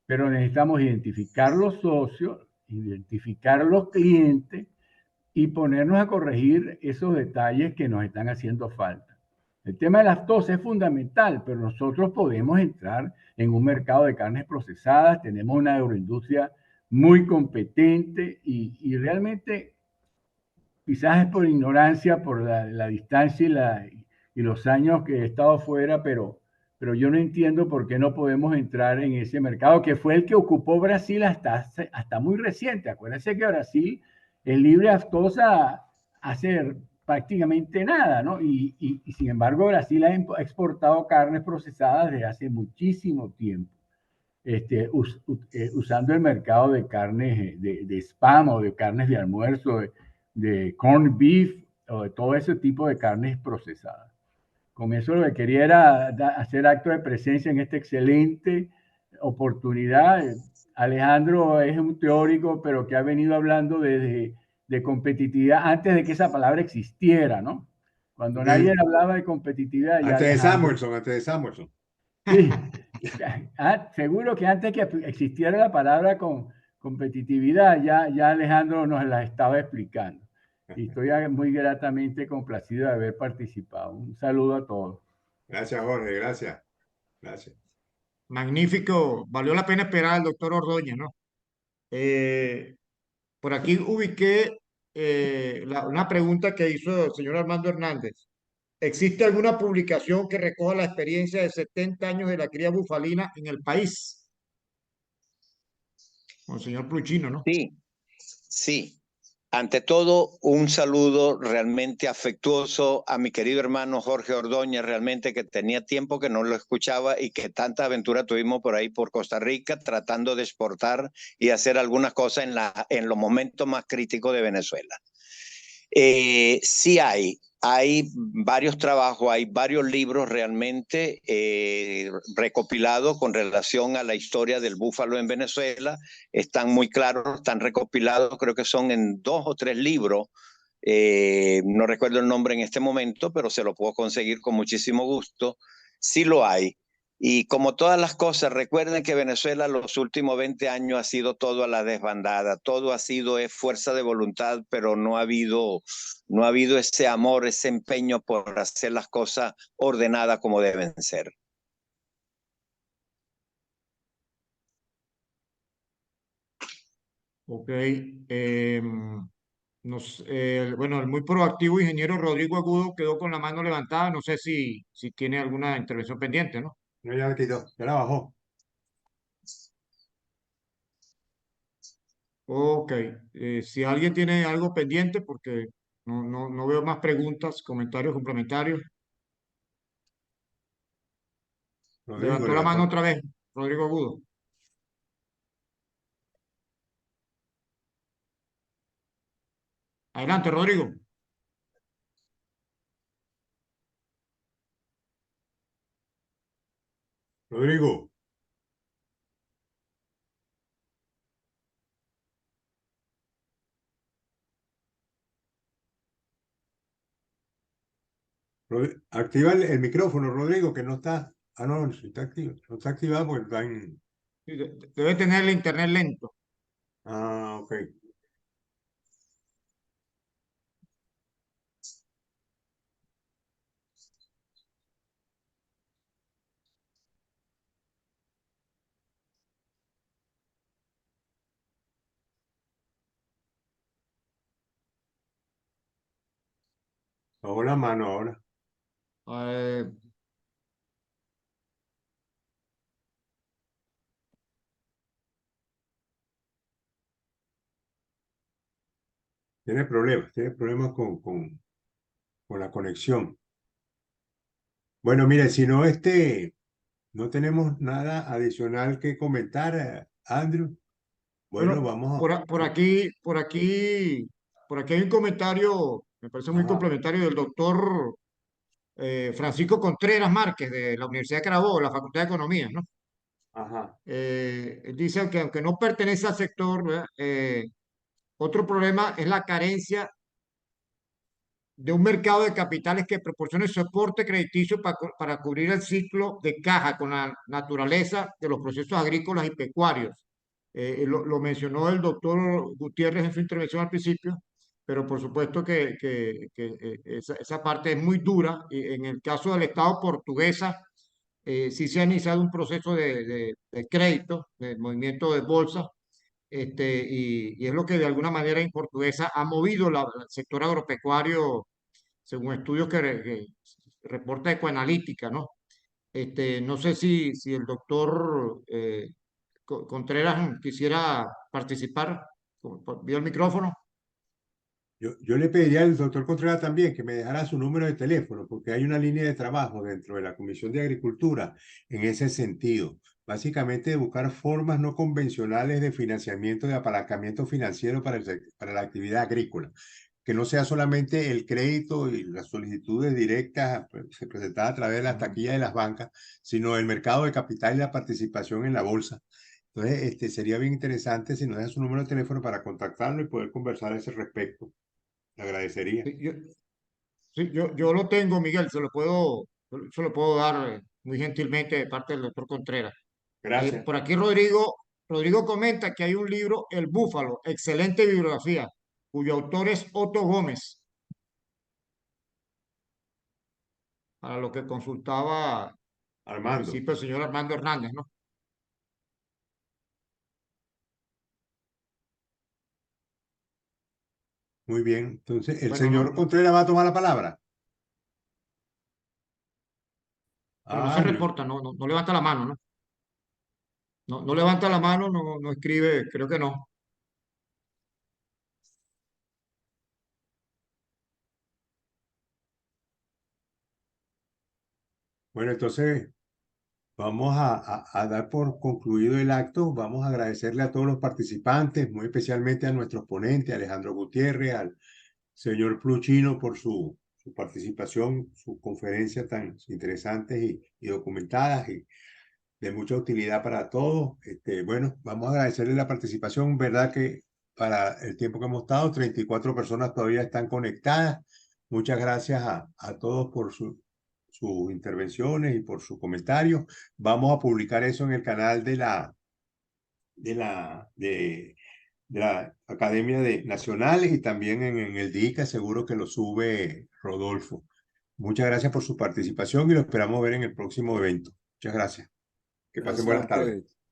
pero necesitamos identificar los socios, identificar los clientes y ponernos a corregir esos detalles que nos están haciendo falta. El tema de las tos es fundamental, pero nosotros podemos entrar en un mercado de carnes procesadas, tenemos una agroindustria muy competente y realmente quizás es por ignorancia, por la distancia y los años que he estado fuera, pero yo no entiendo por qué no podemos entrar en ese mercado que fue el que ocupó Brasil hasta muy reciente. Acuérdense que Brasil es libre aftosa hace prácticamente nada, ¿no? Y sin embargo Brasil ha exportado carnes procesadas desde hace muchísimo tiempo. Usando el mercado de carnes de spam o de carnes de almuerzo, de corned beef o de todo ese tipo de carnes procesadas. Con eso lo que quería era hacer acto de presencia en esta excelente oportunidad. Alejandro es un teórico, pero que ha venido hablando de competitividad antes de que esa palabra existiera, ¿no? Cuando nadie hablaba de competitividad. Ya Antes de Samuelson, antes de Samuelson. Sí, seguro que antes que existiera la palabra competitividad, ya Alejandro nos la estaba explicando. Y estoy muy gratamente complacido de haber participado. Un saludo a todos. Gracias, Jorge, gracias. Gracias. Magnífico, valió la pena esperar al doctor Ordóñez, ¿no? Por aquí ubiqué una pregunta que hizo el señor Armando Hernández. ¿Existe alguna publicación que recoja la experiencia de 70 años de la cría bufalina en el país? Con el señor Pluchino, ¿no? Sí, sí. Ante todo, un saludo realmente afectuoso a mi querido hermano Jorge Ordóñez, realmente que tenía tiempo que no lo escuchaba y que tanta aventura tuvimos por ahí por Costa Rica tratando de exportar y hacer algunas cosas en los momentos más críticos de Venezuela. Sí hay varios trabajos, hay varios libros realmente recopilados con relación a la historia del búfalo en Venezuela. Están muy claros, están recopilados, creo que son en 2 o 3 libros. No recuerdo el nombre en este momento, pero se lo puedo conseguir con muchísimo gusto. Sí lo hay. Y como todas las cosas, recuerden que Venezuela los últimos 20 años ha sido todo a la desbandada, todo ha sido fuerza de voluntad, pero no ha habido ese amor, ese empeño por hacer las cosas ordenadas como deben ser. Ok. Bueno, el muy proactivo ingeniero Rodrigo Agudo quedó con la mano levantada. No sé si tiene alguna intervención pendiente, ¿no? No, ya la quitó, ya la bajó. Ok. Si alguien tiene algo pendiente, porque no veo más preguntas, complementarios. Rodrigo Levantó la mano levantó. otra vez, Rodrigo Agudo. Adelante, Rodrigo. Rodrigo. Activa el micrófono, Rodrigo, que no está. Ah, no, sí está activo. No está activado porque está en. Sí, debe tener el internet lento. Ah, ok. Bajó la mano ahora. Eh, Tiene problemas con la conexión. Bueno, mire, si no, no tenemos nada adicional que comentar, Andrew. Bueno, bueno, vamos por aquí hay un comentario, me parece muy a- complementario del doctor Francisco Contreras Márquez de la Universidad de Carabobo, la Facultad de Economía, ¿no? Ajá. Él dice que aunque no pertenece al sector, ¿verdad? Otro problema es la carencia de un mercado de capitales que proporcione soporte crediticio para cubrir el ciclo de caja con la naturaleza de los procesos agrícolas y pecuarios. Lo mencionó el doctor Gutiérrez en su intervención al principio, pero por supuesto que esa parte es muy dura. Y en el caso del Estado portuguesa, sí se ha iniciado un proceso de crédito, de movimiento de bolsa, y es lo que de alguna manera en Portuguesa ha movido el sector agropecuario, según estudios que reporta Ecoanalítica, ¿no? No sé si el doctor Contreras quisiera participar. ¿Vio el micrófono? Yo le pediría al doctor Contreras también que me dejara su número de teléfono, porque hay una línea de trabajo dentro de la Comisión de Agricultura en ese sentido. Básicamente de buscar formas no convencionales de financiamiento, de apalancamiento financiero para la actividad agrícola. Que no sea solamente el crédito y las solicitudes directas presentadas a través de las taquillas de las bancas, sino el mercado de capital y la participación en la bolsa. Entonces, sería bien interesante si nos deja su número de teléfono para contactarlo y poder conversar a ese respecto. Le agradecería. Sí, yo lo tengo, Miguel, se lo puedo dar muy gentilmente de parte del doctor Contreras. Gracias. Por aquí Rodrigo comenta que hay un libro, El Búfalo, excelente bibliografía, cuyo autor es Otto Gómez, para lo que consultaba al Armando. principio el señor Armando Hernández, ¿no? Muy bien. Entonces, ¿el Bueno, señor Contreras va a tomar la palabra? pero no se Ah, no. reporta, no levanta la mano, ¿no? No levanta la mano, no escribe, creo que no. Bueno, entonces vamos a dar por concluido el acto. Vamos a agradecerle a todos los participantes, muy especialmente a nuestros ponentes, Alejandro Gutiérrez, al señor Pluchino por su participación, sus conferencias tan interesantes y documentadas y de mucha utilidad para todos. Bueno, vamos a agradecerle la participación, verdad que para el tiempo que hemos estado, 34 personas todavía están conectadas. Muchas gracias a todos por sus intervenciones y por sus comentarios. Vamos a publicar eso en el canal de la Academia de Nacionales y también en el DICA, seguro que lo sube Rodolfo. Muchas gracias por su participación y lo esperamos ver en el próximo evento. Muchas gracias. Que pasen Gracias a buenas tardes. ustedes.